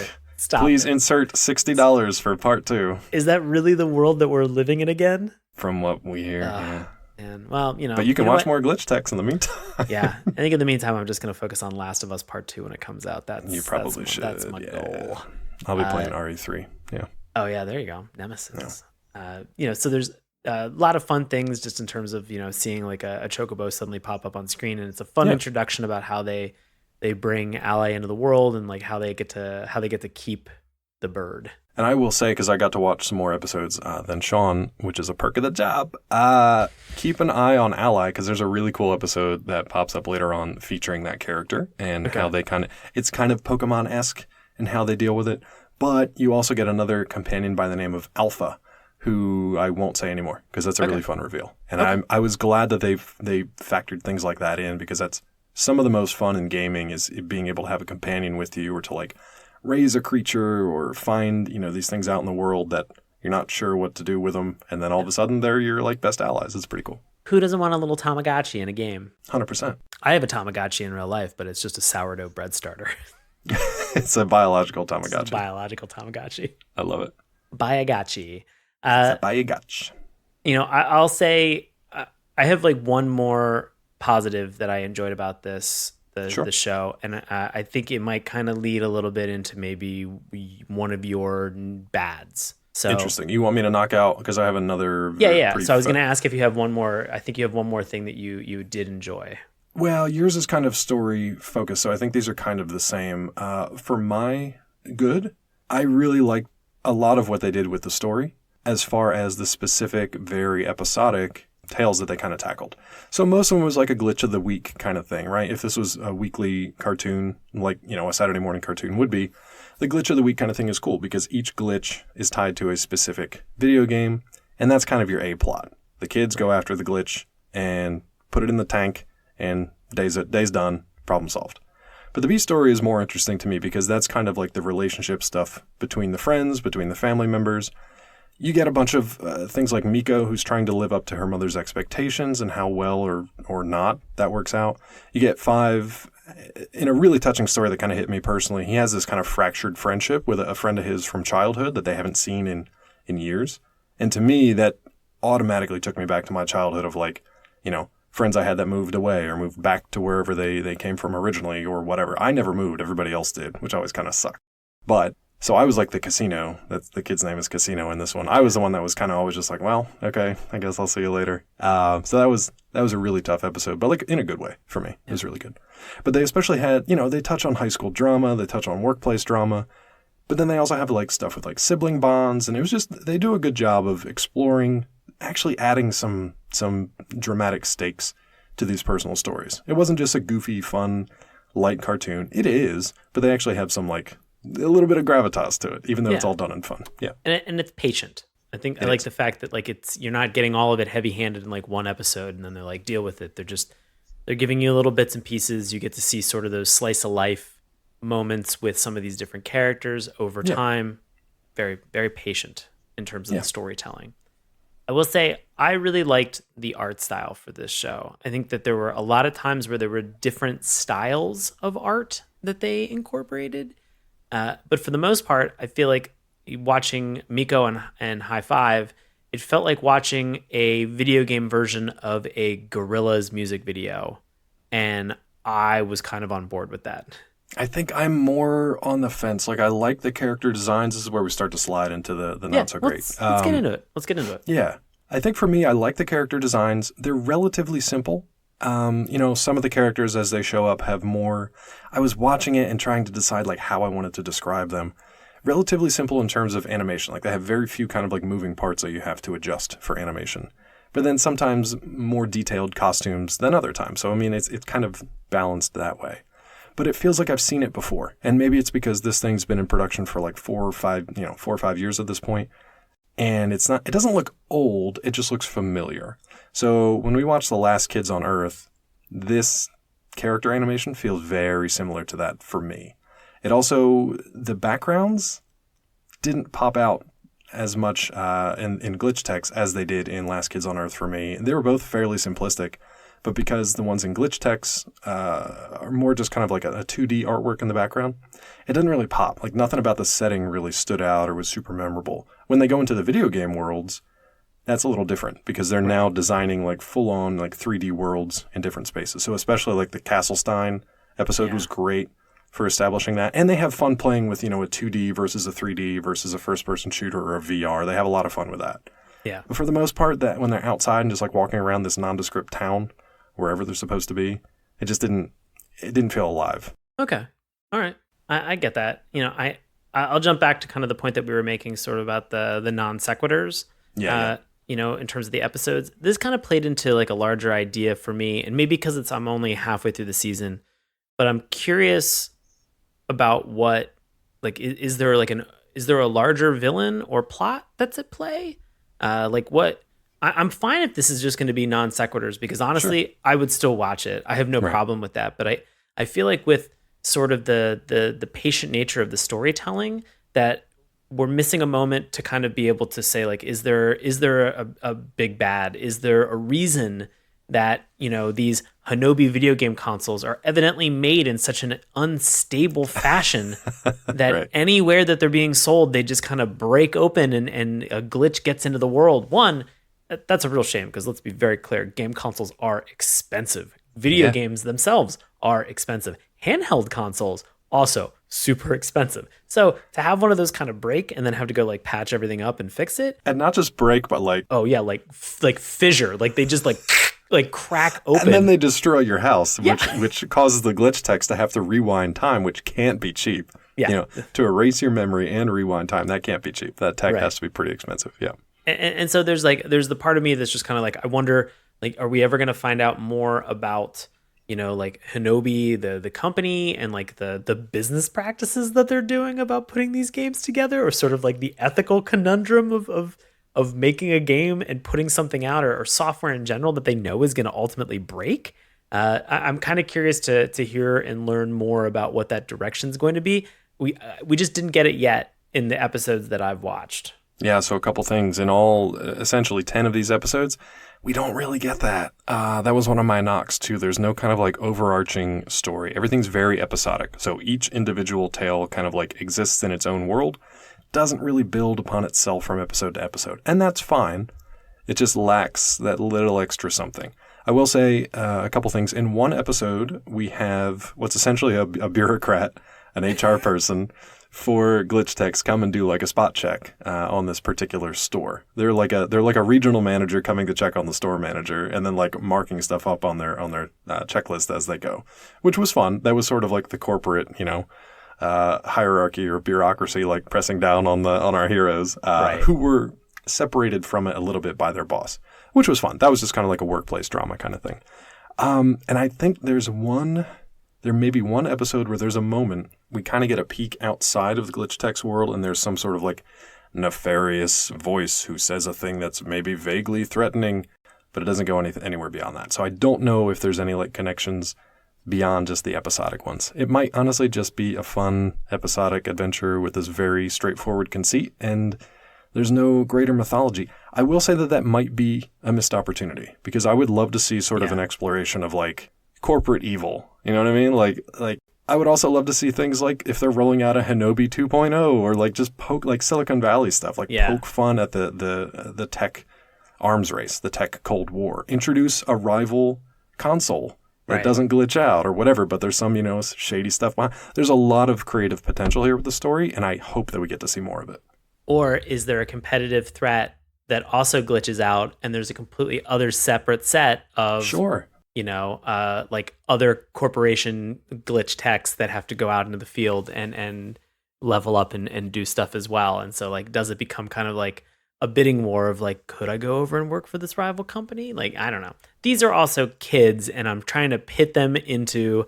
Please insert $60 for part 2. Is that really the world that we're living in again? From what we hear, yeah. And well, but you can watch more glitch techs in the meantime. Yeah, I think in the meantime, I'm just going to focus on Last of Us Part 2 when it comes out. You probably should. That's my goal. I'll be playing RE3. Yeah. Oh yeah, there you go, Nemesis. Yeah. So there's a lot of fun things just in terms of seeing like a chocobo suddenly pop up on screen, and it's a fun introduction about how they bring Ally into the world and like how they get to keep the bird. And I will say, because I got to watch some more episodes than Sean, which is a perk of the job, keep an eye on Ally, because there's a really cool episode that pops up later on featuring that character and how they it's kind of Pokemon-esque and how they deal with it. But you also get another companion by the name of Alpha, who I won't say anymore, because that's a really fun reveal. And I was glad that they factored things like that in, because that's some of the most fun in gaming, is being able to have a companion with you, or to like raise a creature or find, these things out in the world that you're not sure what to do with them. And then all of a sudden they're your like best allies. It's pretty cool. Who doesn't want a little Tamagotchi in a game? 100%. I have a Tamagotchi in real life, but it's just a sourdough bread starter. It's a biological Tamagotchi. It's a biological Tamagotchi. I love it. Bayagachi. Bayagachi. I'll say I have like one more positive that I enjoyed about the show, and I think it might kind of lead a little bit into maybe one of your bads. So interesting. You want me to knock out, because I have another. Yeah. So I was going to ask if you have one more. I think you have one more thing that you did enjoy. Well, yours is kind of story focused, so I think these are kind of the same. For my good, I really liked a lot of what they did with the story, as far as the specific, very episodic tales that they kind of tackled. So most of them was like a glitch of the week kind of thing, right? If this was a weekly cartoon, like, a Saturday morning cartoon would be, the glitch of the week kind of thing is cool, because each glitch is tied to a specific video game, and that's kind of your A plot. The kids go after the glitch and put it in the tank, and day's done, problem solved. But the B story is more interesting to me, because that's kind of like the relationship stuff between the friends, between the family members. You get a bunch of things like Miko, who's trying to live up to her mother's expectations, and how well or not that works out. You get Five, in a really touching story that kind of hit me personally. He has this kind of fractured friendship with a friend of his from childhood that they haven't seen in years. And to me, that automatically took me back to my childhood of like, friends I had that moved away or moved back to wherever they came from originally or whatever. I never moved. Everybody else did, which always kind of sucked. But so I was like the Casino. That's the kid's name is Casino in this one. I was the one that was kind of always just like, well, okay, I guess I'll see you later. So that was a really tough episode, but like in a good way for me. It was really good. But they especially had, they touch on high school drama, they touch on workplace drama, but then they also have like stuff with like sibling bonds, and it was just, they do a good job of exploring actually adding some dramatic stakes to these personal stories. It wasn't just a goofy, fun, light cartoon. It is, but they actually have some like a little bit of gravitas to it, even though it's all done in fun. Yeah, and it's patient. I think I like the fact that like you're not getting all of it heavy-handed in like one episode, and then they're like deal with it. They're giving you little bits and pieces. You get to see sort of those slice of life moments with some of these different characters over time. Very, very patient in terms of the storytelling. I will say I really liked the art style for this show. I think that there were a lot of times where there were different styles of art that they incorporated. But for the most part, I feel like watching Miko and High Five, it felt like watching a video game version of a Gorillaz music video. And I was kind of on board with that. I think I'm more on the fence. Like, I like the character designs. This is where we start to slide into the not so great. Let's get into it. Yeah. I think for me, I like the character designs. They're relatively simple. Some of the characters as they show up have more. I was watching it and trying to decide like how I wanted to describe them. Relatively simple in terms of animation. Like they have very few kind of like moving parts that you have to adjust for animation. But then sometimes more detailed costumes than other times. So I mean, it's kind of balanced that way. But it feels like I've seen it before. And maybe it's because this thing's been in production for like 4 or 5 years at this point. And it doesn't look old, it just looks familiar. So when we watch The Last Kids on Earth, this character animation feels very similar to that for me. It also, the backgrounds didn't pop out as much in glitch text as they did in Last Kids on Earth for me. They were both fairly simplistic, but because the ones in glitch text are more just kind of like a 2D artwork in the background, it doesn't really pop. Like nothing about the setting really stood out or was super memorable. When they go into the video game worlds, that's a little different because they're now designing like full-on like 3D worlds in different spaces. So especially like the Castlestein episode was great for establishing that. And they have fun playing with, a 2D versus a 3D versus a first-person shooter or a VR. They have a lot of fun with that. Yeah. But for the most part, that when they're outside and just like walking around this nondescript town, wherever they're supposed to be, it didn't feel alive. Okay. All right. I get that. I'll jump back to kind of the point that we were making sort of about the non sequiturs. Yeah. In terms of the episodes, this kind of played into like a larger idea for me, and maybe because I'm only halfway through the season, but I'm curious about what, like, is there a larger villain or plot that's at play? I'm fine if this is just going to be non sequiturs, because honestly, I would still watch it. I have no problem with that. But I feel like with sort of the patient nature of the storytelling, that we're missing a moment to kind of be able to say, like, is there a big bad? Is there a reason that, these Hinobi video game consoles are evidently made in such an unstable fashion that anywhere that they're being sold, they just kind of break open and a glitch gets into the world? One, that's a real shame, because let's be very clear, game consoles are expensive. Video games themselves are expensive. Handheld consoles also super expensive. So to have one of those kind of break and then have to go like patch everything up and fix it, and not just break, but like like fissure, like they just like crack open, and then they destroy your house, which causes the glitch text to have to rewind time, which can't be cheap. To erase your memory and rewind time, that can't be cheap. That tech has to be pretty expensive. And so there's the part of me that's just kind of like, I wonder, like, are we ever going to find out more about, like Hinobi, the company, and like the business practices that they're doing about putting these games together, or sort of like the ethical conundrum of making a game and putting something out, or software in general that they know is going to ultimately break? I'm kind of curious to hear and learn more about what that direction is going to be. We just didn't get it yet in the episodes that I've watched. Yeah, so a couple things. In all, essentially 10 of these episodes, we don't really get that. That was one of my knocks, too. There's no kind of like overarching story. Everything's very episodic. So each individual tale kind of like exists in its own world, doesn't really build upon itself from episode to episode. And that's fine. It just lacks that little extra something. I will say a couple things. In one episode, we have what's essentially a bureaucrat, an HR person, for glitch techs come and do like a spot check on this particular store. They're like a regional manager coming to check on the store manager, and then like marking stuff up on their checklist as they go, which was fun. That was sort of like the corporate, hierarchy or bureaucracy, like pressing down on our heroes, who were separated from it a little bit by their boss, which was fun. That was just kind of like a workplace drama kind of thing. And I think there may be one episode where there's a moment we kind of get a peek outside of the glitch text world, and there's some sort of like nefarious voice who says a thing that's maybe vaguely threatening, but it doesn't go anywhere beyond that. So I don't know if there's any like connections beyond just the episodic ones. It might honestly just be a fun episodic adventure with this very straightforward conceit, and there's no greater mythology. I will say that might be a missed opportunity, because I would love to see sort of an exploration of like corporate evil. You know what I mean? Like I would also love to see things like if they're rolling out a Hinobi 2.0, or like just poke like Silicon Valley stuff, like poke fun at the tech arms race, the tech Cold War. Introduce a rival console that doesn't glitch out or whatever, but there's some, shady stuff behind. There's a lot of creative potential here with the story, and I hope that we get to see more of it. Or is there a competitive threat that also glitches out, and there's a completely other separate set of like other corporation glitch techs that have to go out into the field and level up and do stuff as well. And so like, does it become kind of like a bidding war of like, could I go over and work for this rival company? Like, I don't know. These are also kids, and I'm trying to pit them into,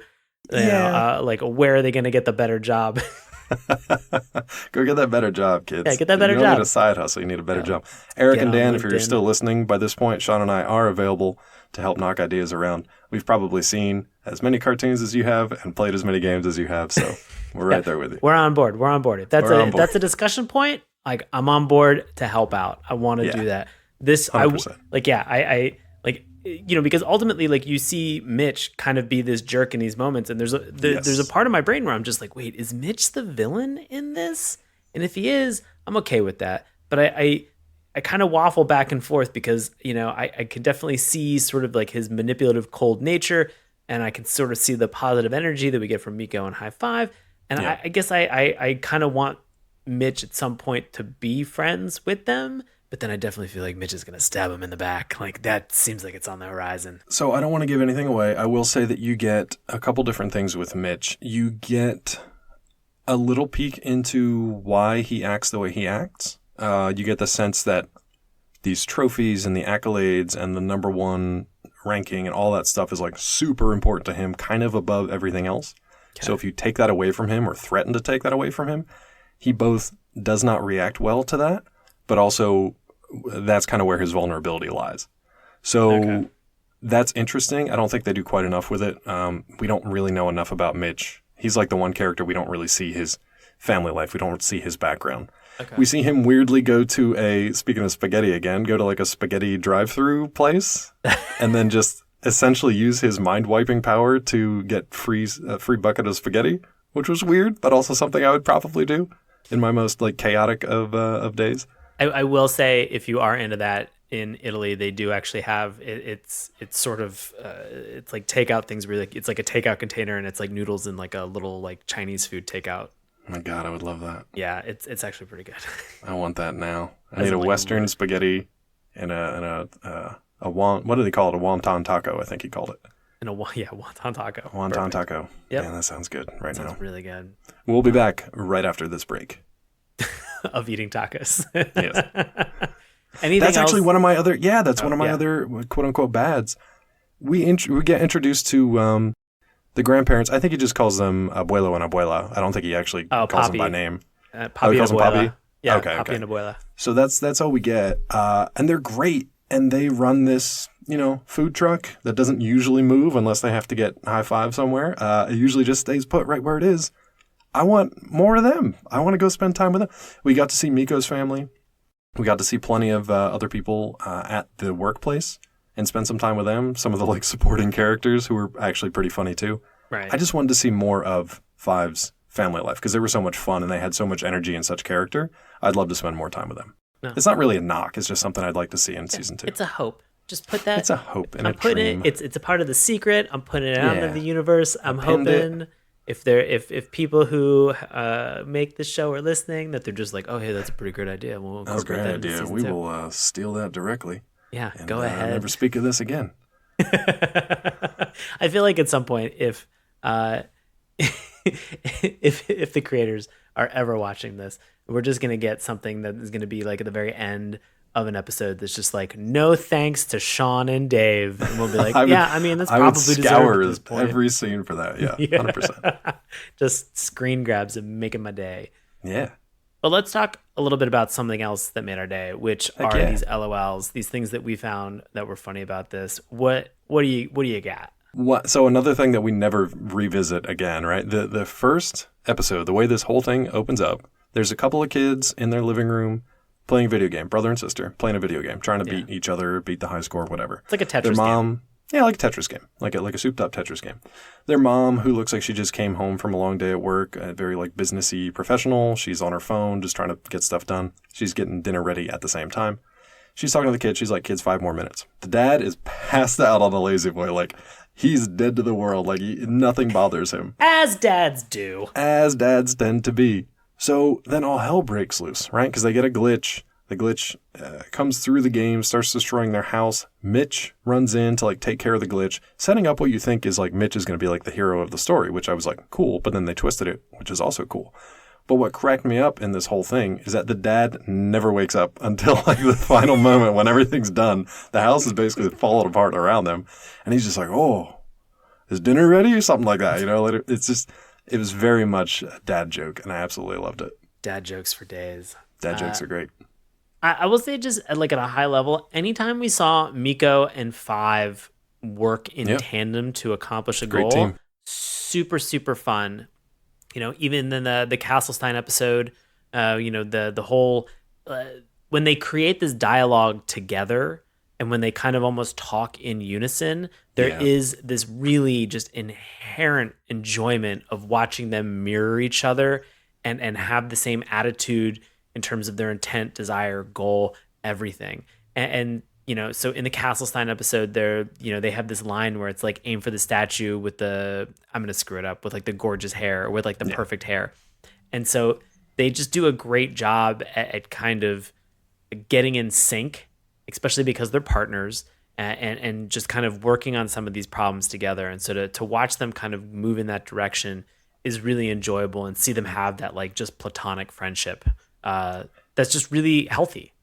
like, where are they going to get the better job? Go get that better job, kids. Yeah, get that better job. You don't need a side hustle. You need a better job. Eric and Dan, if you're still listening by this point, Sean and I are available to help knock ideas around. We've probably seen as many cartoons as you have and played as many games as you have, so we're right there with you. We're on board. If that's a discussion point, like, I'm on board to help out. I want to do that. This 100%. Because ultimately, like, you see Mitch kind of be this jerk in these moments, and there's a part of my brain where I'm just like, wait, is Mitch the villain in this? And if he is, I'm okay with that. But I kind of waffle back and forth, because I could definitely see sort of like his manipulative, cold nature, and I can sort of see the positive energy that we get from Miko and High Five. And I guess I kind of want Mitch at some point to be friends with them. But then I definitely feel like Mitch is going to stab him in the back. Like, that seems like it's on the horizon. So I don't want to give anything away. I will say that you get a couple different things with Mitch. You get a little peek into why he acts the way he acts. You get the sense that these trophies and the accolades and the number one ranking and all that stuff is like super important to him, kind of above everything else. Okay. So if you take that away from him or threaten to take that away from him, he both does not react well to that, but also that's kind of where his vulnerability lies. So that's interesting. I don't think they do quite enough with it. We don't really know enough about Mitch. He's like the one character we don't really see his family life. We don't see his background. Okay. We see him weirdly go to speaking of spaghetti again, go to like a spaghetti drive-through place and then just essentially use his mind-wiping power to get a free bucket of spaghetti, which was weird, but also something I would probably do in my most like chaotic of days. I will say, if you are into that, in Italy, they do actually have it's sort of it's like takeout things where it's like a takeout container, and it's like noodles and like a little like Chinese food takeout. Oh my God, I would love that. Yeah, it's actually pretty good. I want that now. I need a Western spaghetti and a what do they call it? A wonton taco, I think he called it. Wonton taco. Wonton taco. Yep. Man, that sounds good now. Sounds really good. We'll be back right after this break. Of eating tacos. Yes. Anything that's else? Actually one of my other one of my other quote unquote bads. We get introduced to the grandparents. I think he just calls them abuelo and abuela. I don't think he actually calls them by name. Papi he calls and them abuela. Papi? Yeah, okay, Papi and abuela. So that's all we get. And they're great. And they run this, food truck that doesn't usually move unless they have to get High Five somewhere. It usually just stays put right where it is. I want more of them. I want to go spend time with them. We got to see Miko's family. We got to see plenty of other people at the workplace and spend some time with them. Some of the like supporting characters who were actually pretty funny too. Right. I just wanted to see more of Five's family life because they were so much fun and they had so much energy and such character. I'd love to spend more time with them. No. It's not really a knock. It's just something I'd like to see in season 2. It's a hope. Just put that. It's a hope and I'm a putting dream. It's a part of the secret. I'm putting it out into the universe. I'm hoping if people who make the show are listening, that they're just like, oh, hey, that's a pretty great idea. We'll that's a great idea. We will steal that directly. Yeah, and, go ahead. Never speak of this again. I feel like at some point, if the creators are ever watching this, we're just gonna get something that is gonna be like at the very end of an episode that's just like, no thanks to Sean and Dave. And we'll be like, that's I would probably deserved at this point. every scene for that. Yeah, 100%. Just screen grabs and making my day. Yeah. But let's talk a little bit about something else that made our day, which are these LOLs, these things that we found that were funny about this. What do you got? So another thing that we never revisit again, right? The first episode, the way this whole thing opens up, there's a couple of kids in their living room playing a video game, brother and sister playing a video game, trying to beat each other, beat the high score, whatever. It's like a Tetris Their mom, game. Yeah, like a Tetris game, like a souped up Tetris game. Their mom, who looks like she just came home from a long day at work, very like businessy professional. She's on her phone, just trying to get stuff done. She's getting dinner ready at the same time. She's talking to the kid. She's like, kids, 5 more minutes. The dad is passed out on the lazy boy. Like, he's dead to the world. Like, nothing bothers him. As dads do. As dads tend to be. So then all hell breaks loose, right? Because they get a glitch. The glitch comes through the game, starts destroying their house. Mitch runs in to like take care of the glitch, setting up what you think is like Mitch is going to be like the hero of the story, which I was like, cool. But then they twisted it, which is also cool. But what cracked me up in this whole thing is that the dad never wakes up until like the final moment when everything's done. The house is basically falling apart around them. And he's just like, oh, is dinner ready? Or something like that. You know, it was very much a dad joke. And I absolutely loved it. Dad jokes for days. Dad jokes are great. I will say just like at a high level, anytime we saw Miko and Five work in tandem to accomplish a goal, team. Super, super fun. You know, even in the Castlestein episode, the whole, when they create this dialogue together and when they kind of almost talk in unison, there is this really just inherent enjoyment of watching them mirror each other and have the same attitude in terms of their intent, desire, goal, everything. And you know, so in the Castlestein episode, they have this line where it's like, aim for the statue with I'm going to screw it up, with like the gorgeous hair, or with like the perfect hair. And so they just do a great job at kind of getting in sync, especially because they're partners, and just kind of working on some of these problems together. And so to watch them kind of move in that direction is really enjoyable, and see them have that like just platonic friendship that's just really healthy.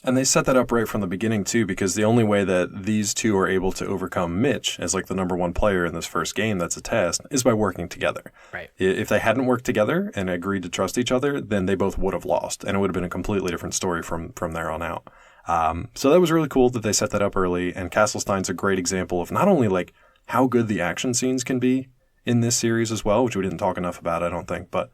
And they set that up right from the beginning, too, because the only way that these two are able to overcome Mitch as like the number one player in this first game that's a test is by working together. Right. If they hadn't worked together and agreed to trust each other, then they both would have lost, and it would have been a completely different story from there on out. So that was really cool that they set that up early, and Castlestein's a great example of not only like how good the action scenes can be in this series as well, which we didn't talk enough about, I don't think, but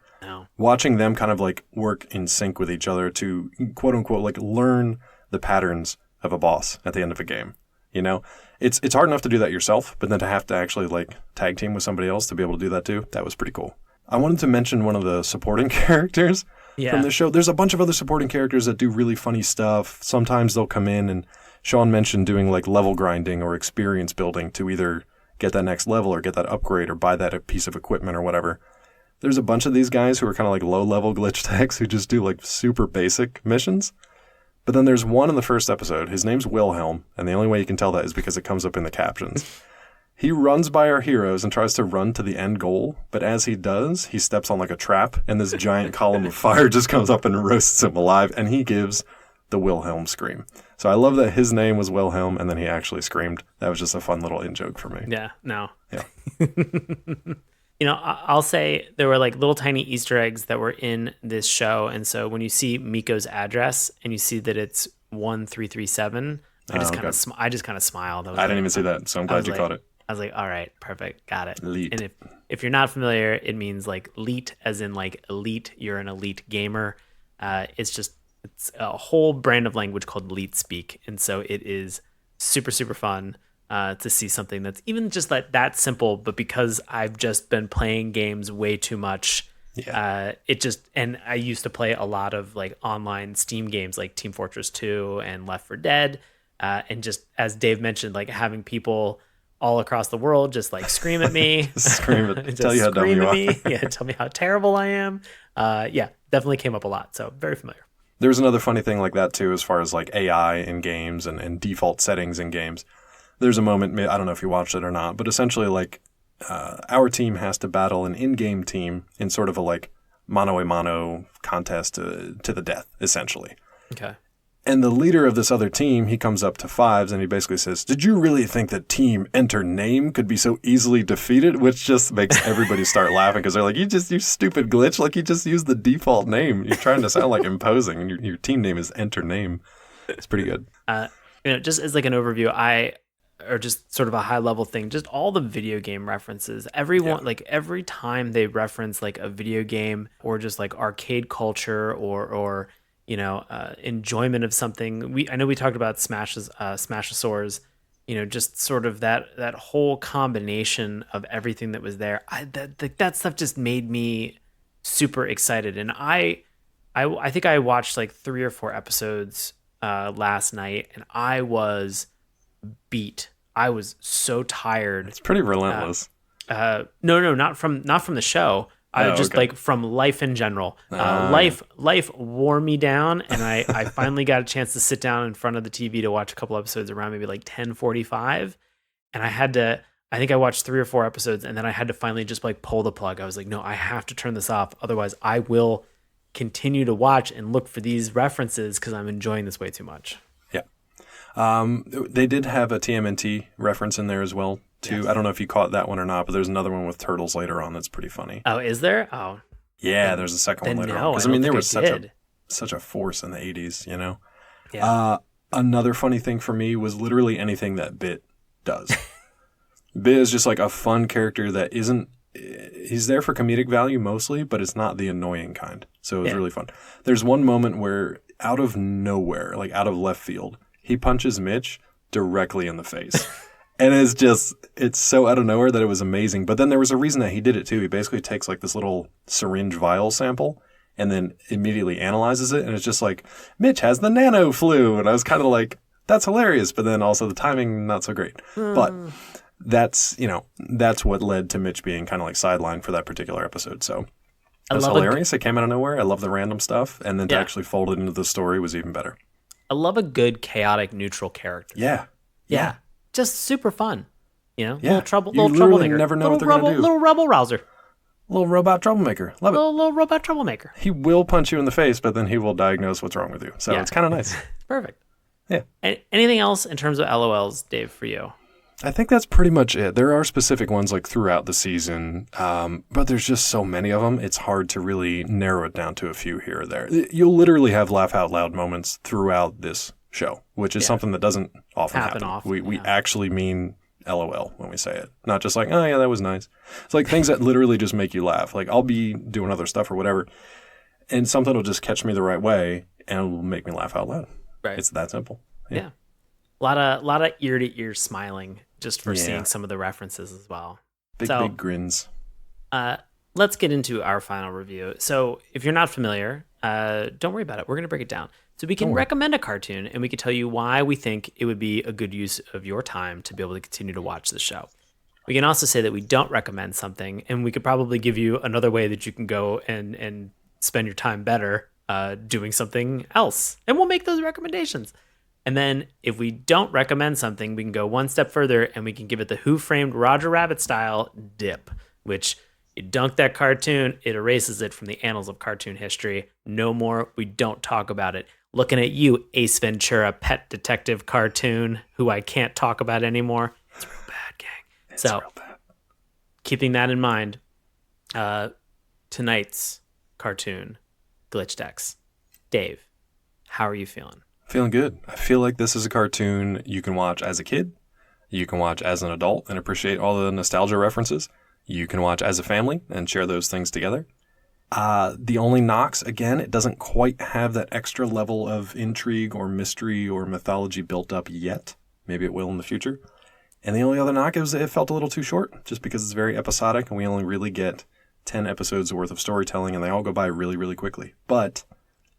watching them kind of like work in sync with each other to quote unquote like learn the patterns of a boss at the end of a game. You know, it's hard enough to do that yourself, but then to have to actually like tag team with somebody else to be able to do that too, that was pretty cool. I wanted to mention one of the supporting characters from the show. There's a bunch of other supporting characters that do really funny stuff. Sometimes they'll come in, and Sean mentioned doing like level grinding or experience building to either get that next level or get that upgrade or buy that piece of equipment or whatever. There's a bunch of these guys who are kind of like low-level glitch techs who just do like super basic missions. But then there's one in the first episode. His name's Wilhelm, and the only way you can tell that is because it comes up in the captions. He runs by our heroes and tries to run to the end goal, but as he does, he steps on like a trap, and this giant column of fire just comes up and roasts him alive, and he gives the Wilhelm scream. So I love that his name was Wilhelm, and then he actually screamed. That was just a fun little in-joke for me. Yeah, no. Yeah. You know, I'll say there were like little tiny Easter eggs that were in this show. And so when you see Miko's address and you see that it's 1337, I just kind of smiled. I didn't even see that, so I'm glad you caught it. I was like, all right, perfect, got it. Elite. And if you're not familiar, it means like elite, as in like elite. You're an elite gamer. It's a whole brand of language called elite speak, and so it is super, super fun. To see something that's even just that simple, but because I've just been playing games way too much, and I used to play a lot of like online Steam games like Team Fortress 2 and Left 4 Dead, and just as Dave mentioned, like having people all across the world just like scream at me, tell you how dumb you are. Tell me how terrible I am. Definitely came up a lot, so very familiar. There's another funny thing like that too, as far as like AI in games and default settings in games. There's a moment, I don't know if you watched it or not, but essentially like our team has to battle an in-game team in sort of a like mano a mano contest to the death, essentially. Okay. And the leader of this other team, he comes up to Fives and he basically says, "Did you really think that Team Enter Name could be so easily defeated?" Which just makes everybody start laughing because they're like, you stupid glitch. Like, you just used the default name. You're trying to sound like imposing, and your team name is Enter Name. It's pretty good. Just as like an overview, or just sort of a high level thing, just all the video game references. Everyone, like every time they reference like a video game or just like arcade culture or enjoyment of something. I know we talked about Smashosaurs, just sort of that whole combination of everything that was there. That stuff just made me super excited. And I think I watched like 3 or 4 episodes last night, and I was beat. I was so tired. It's pretty relentless. No, not from the show. Like from life in general. Life wore me down, and I finally got a chance to sit down in front of the TV to watch a couple episodes around maybe like 10:45, and I think I watched 3 or 4 episodes, and then I had to finally just like pull the plug. I was like, no, I have to turn this off, otherwise I will continue to watch and look for these references because I'm enjoying this way too much. They did have a TMNT reference in there as well, too. Yes. I don't know if you caught that one or not, but there's another one with turtles later on that's pretty funny. Oh, is there? Oh. Yeah, there's a second one later on. Because, there was such a force in the 80s, Yeah. Another funny thing for me was literally anything that BITT does. BITT is just like a fun character that isn't... He's there for comedic value mostly, but it's not the annoying kind. So it was really fun. There's one moment where, out of nowhere, like out of left field, he punches Mitch directly in the face. And it's so out of nowhere that it was amazing. But then there was a reason that he did it too. He basically takes like this little syringe vial sample and then immediately analyzes it. And it's just like, Mitch has the nano flu. And I was kind of like, that's hilarious. But then also the timing, not so great. But that's what led to Mitch being kind of like sidelined for that particular episode. So it was hilarious. It came out of nowhere. I love the random stuff. And then to actually fold it into the story was even better. I love a good chaotic neutral character. Yeah. Just super fun. Little troublemaker. Never know what they're going to do. Little rebel rouser. Little robot troublemaker. Love it. Little robot troublemaker. He will punch you in the face, but then he will diagnose what's wrong with you. So it's kind of nice. Perfect. Yeah. Anything else in terms of LOLs, Dave, for you? I think that's pretty much it. There are specific ones like throughout the season, but there's just so many of them. It's hard to really narrow it down to a few here or there. You'll literally have laugh out loud moments throughout this show, which is something that doesn't often happen. We actually mean LOL when we say it, not just like, oh yeah, that was nice. It's like things that literally just make you laugh. Like I'll be doing other stuff or whatever, and something will just catch me the right way and it will make me laugh out loud. Right. It's that simple. Yeah. A lot of ear to ear smiling just for seeing some of the references as well. Big grins. Let's get into our final review. So if you're not familiar, don't worry about it. We're going to break it down. So we can recommend a cartoon and we can tell you why we think it would be a good use of your time to be able to continue to watch the show. We can also say that we don't recommend something, and we could probably give you another way that you can go and spend your time better doing something else. And we'll make those recommendations. And then if we don't recommend something, we can go one step further and we can give it the Who Framed Roger Rabbit style dip, which you dunk that cartoon, it erases it from the annals of cartoon history. No more, we don't talk about it. Looking at you, Ace Ventura, pet detective cartoon, who I can't talk about anymore. It's real bad, gang. It's real bad. Keeping that in mind, tonight's cartoon, Glitch Decks. Dave, how are you feeling? Feeling good. I feel like this is a cartoon you can watch as a kid, you can watch as an adult and appreciate all the nostalgia references. You can watch as a family and share those things together. The only knocks, again, it doesn't quite have that extra level of intrigue or mystery or mythology built up yet. Maybe it will in the future. And the only other knock is it felt a little too short, just because it's very episodic and we only really get 10 episodes worth of storytelling and they all go by really, really quickly. But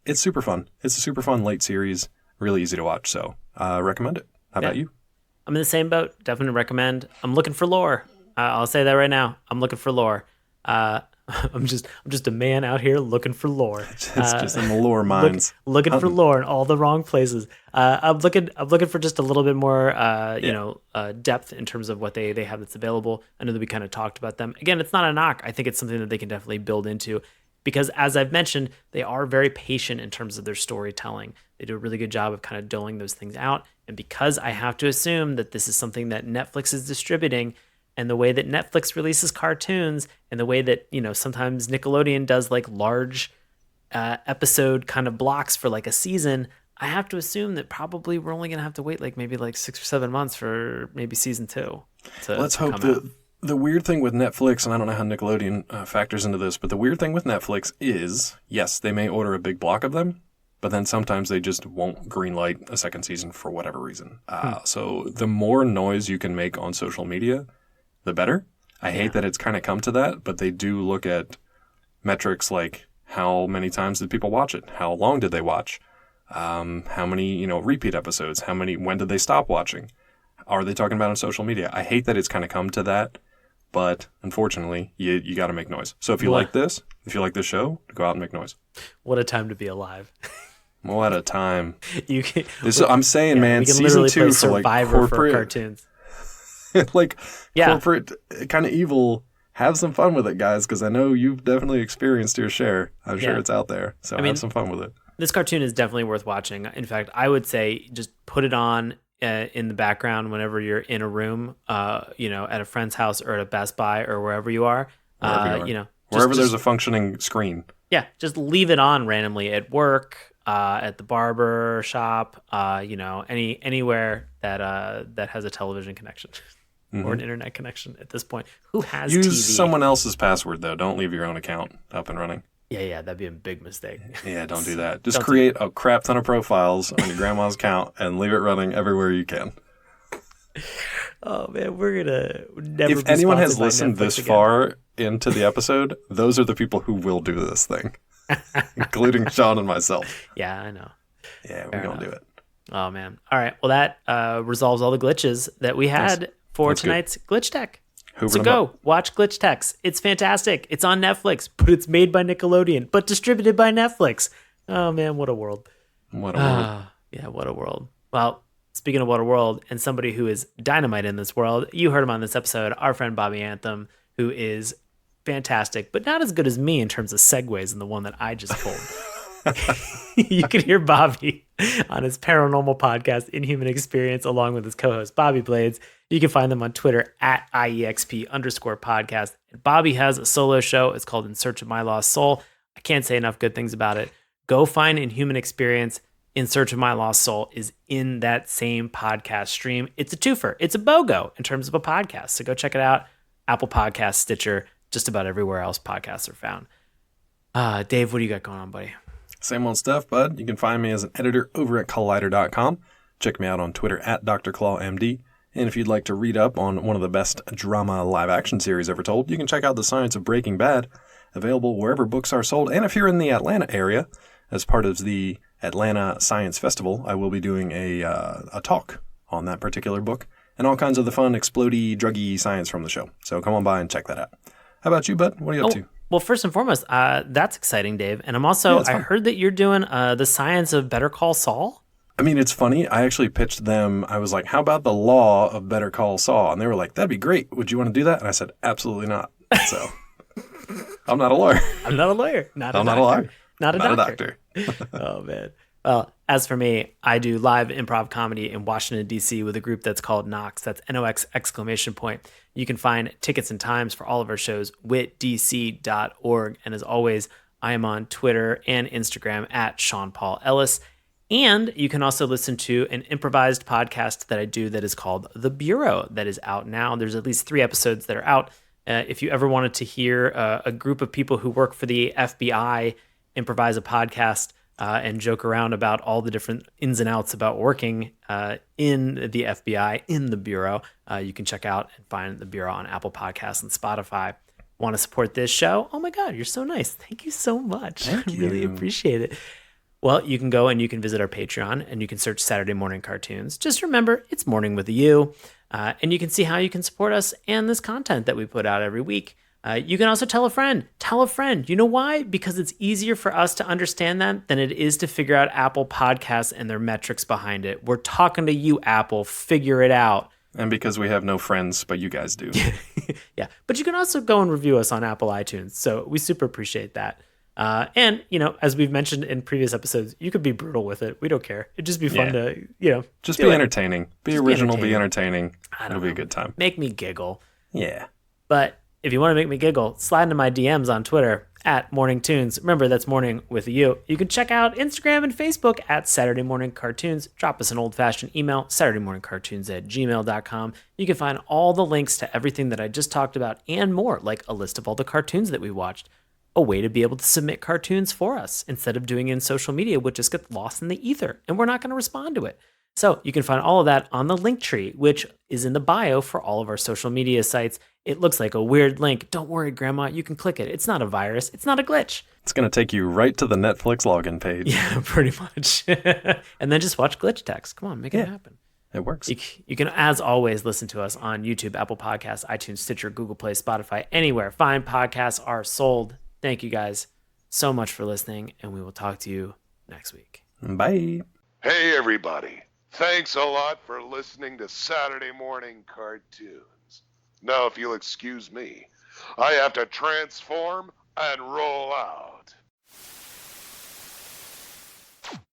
it's super fun. It's a super fun late series, really easy to watch. So recommend it. How about you? I'm in the same boat. Definitely recommend. I'm looking for lore. I'll say that right now. I'm looking for lore. I'm just a man out here looking for lore. It's just in the lore mines. Looking for lore in all the wrong places. I'm looking for just a little bit more depth in terms of what they have that's available. I know that we kind of talked about them. Again, it's not a knock. I think it's something that they can definitely build into because as I've mentioned, they are very patient in terms of their storytelling. They do a really good job of kind of doling those things out. And because I have to assume that this is something that Netflix is distributing, and the way that Netflix releases cartoons, and the way that, sometimes Nickelodeon does like large episode kind of blocks for like a season, I have to assume that probably we're only going to have to wait like maybe like 6 or 7 months for maybe season 2. Let's hope that the weird thing with Netflix, and I don't know how Nickelodeon factors into this, but the weird thing with Netflix is, yes, they may order a big block of them, but then sometimes they just won't greenlight a second season for whatever reason. So the more noise you can make on social media, the better. I hate that it's kind of come to that, but they do look at metrics like how many times did people watch it? How long did they watch? How many, repeat episodes? When did they stop watching? Are they talking about on social media? I hate that it's kind of come to that, but unfortunately, you got to make noise. So if you like this show, go out and make noise. What a time to be alive. What a time. I'm saying, man, season 2 for like corporate for cartoons. Corporate kind of evil. Have some fun with it, guys, because I know you've definitely experienced your share. I'm sure it's out there. So have some fun with it. This cartoon is definitely worth watching. In fact, I would say just put it on in the background whenever you're in a room, at a friend's house or at a Best Buy or wherever you are. Wherever there's a functioning screen. Yeah, just leave it on randomly at work, at the barber shop, anywhere that has a television connection. Or an internet connection at this point. Who has Use TV? someone else's password, though. Don't leave your own account up and running. Yeah, that'd be a big mistake. Yeah, don't do that. Just create a crap ton of profiles on your grandma's account and leave it running everywhere you can. Oh, man, we're going to never If anyone has listened this far into the episode, those are the people who will do this thing, including Sean and myself. Yeah, I know. Yeah, we're going to do it. Oh, man. All right. Well, that resolves all the glitches that we had for tonight's Glitch Tech. So go watch Glitch Techs. It's fantastic. It's on Netflix, but it's made by Nickelodeon, but distributed by Netflix. Oh man, what a world! What a world! Yeah, what a world. Well, speaking of what a world, and somebody who is dynamite in this world, you heard him on this episode. Our friend Bobby Anthem, who is fantastic, but not as good as me in terms of segues in the one that I just pulled. You can hear Bobby on his paranormal podcast, Inhuman Experience, along with his co-host, Bobby Blades. You can find them on Twitter at IEXP_podcast. Bobby has a solo show. It's called In Search of My Lost Soul. I can't say enough good things about it. Go find Inhuman Experience. In Search of My Lost Soul is in that same podcast stream. It's a twofer. It's a BOGO in terms of a podcast. So go check it out. Apple Podcasts, Stitcher, just about everywhere else podcasts are found. Dave, what do you got going on, buddy? Same old stuff, bud. You can find me as an editor over at Collider.com. Check me out on Twitter at DrClawMD. And if you'd like to read up on one of the best drama live-action series ever told, you can check out The Science of Breaking Bad, available wherever books are sold. And if you're in the Atlanta area, as part of the Atlanta Science Festival, I will be doing a talk on that particular book and all kinds of the fun, explodey, druggy science from the show. So come on by and check that out. How about you, bud? What are you up to? Well, first and foremost, that's exciting, Dave. And I'm also, I heard that you're doing The Science of Better Call Saul. I mean, it's funny. I actually pitched them. I was like, how about the law of Better Call Saul? And they were like, that'd be great. Would you want to do that? And I said, absolutely not. So I'm not a lawyer. I'm not a lawyer. Not a lawyer. Not a doctor. Oh, man. Well, as for me, I do live improv comedy in Washington, D.C. with a group that's called Knox. That's NOX exclamation point. You can find tickets and times for all of our shows, witdc.org. And as always, I am on Twitter and Instagram at Sean Paul Ellis. And you can also listen to an improvised podcast that I do that is called The Bureau that is out now. There's at least 3 episodes that are out. If you ever wanted to hear a group of people who work for the FBI improvise a podcast and joke around about all the different ins and outs about working in the FBI, in The Bureau, you can check out and find The Bureau on Apple Podcasts and Spotify. Want to support this show? Oh my God, you're so nice. Thank you so much. I really appreciate it. Well, you can go and you can visit our Patreon and you can search Saturday Morning Cartoons. Just remember, it's morning with a U. And you can see how you can support us and this content that we put out every week. You can also tell a friend. Tell a friend. You know why? Because it's easier for us to understand that than it is to figure out Apple Podcasts and their metrics behind it. We're talking to you, Apple. Figure it out. And because we have no friends, but you guys do. Yeah. But you can also go and review us on Apple iTunes. So we super appreciate that. And, as we've mentioned in previous episodes, you could be brutal with it. We don't care. It'd just be fun to, just be entertaining. Be original, be entertaining. It'll be a good time. Make me giggle. Yeah. But if you want to make me giggle, slide into my DMs on Twitter at Mourning Tunes. Remember, that's morning with a U. You can check out Instagram and Facebook at Saturday Morning Cartoons. Drop us an old-fashioned email, SaturdayMorningCartoons@gmail.com. You can find all the links to everything that I just talked about and more, like a list of all the cartoons that we watched, a way to be able to submit cartoons for us instead of doing it in social media, which just gets lost in the ether, and we're not going to respond to it. So you can find all of that on the link tree, which is in the bio for all of our social media sites. It looks like a weird link. Don't worry, Grandma. You can click it. It's not a virus. It's not a glitch. It's going to take you right to the Netflix login page. Yeah, pretty much. And then just watch glitch text. Come on, make it happen. It works. You can, as always, listen to us on YouTube, Apple Podcasts, iTunes, Stitcher, Google Play, Spotify, anywhere fine podcasts are sold. Thank you guys so much for listening, and we will talk to you next week. Bye. Hey, everybody. Thanks a lot for listening to Saturday Morning Cartoons. Now, if you'll excuse me, I have to transform and roll out.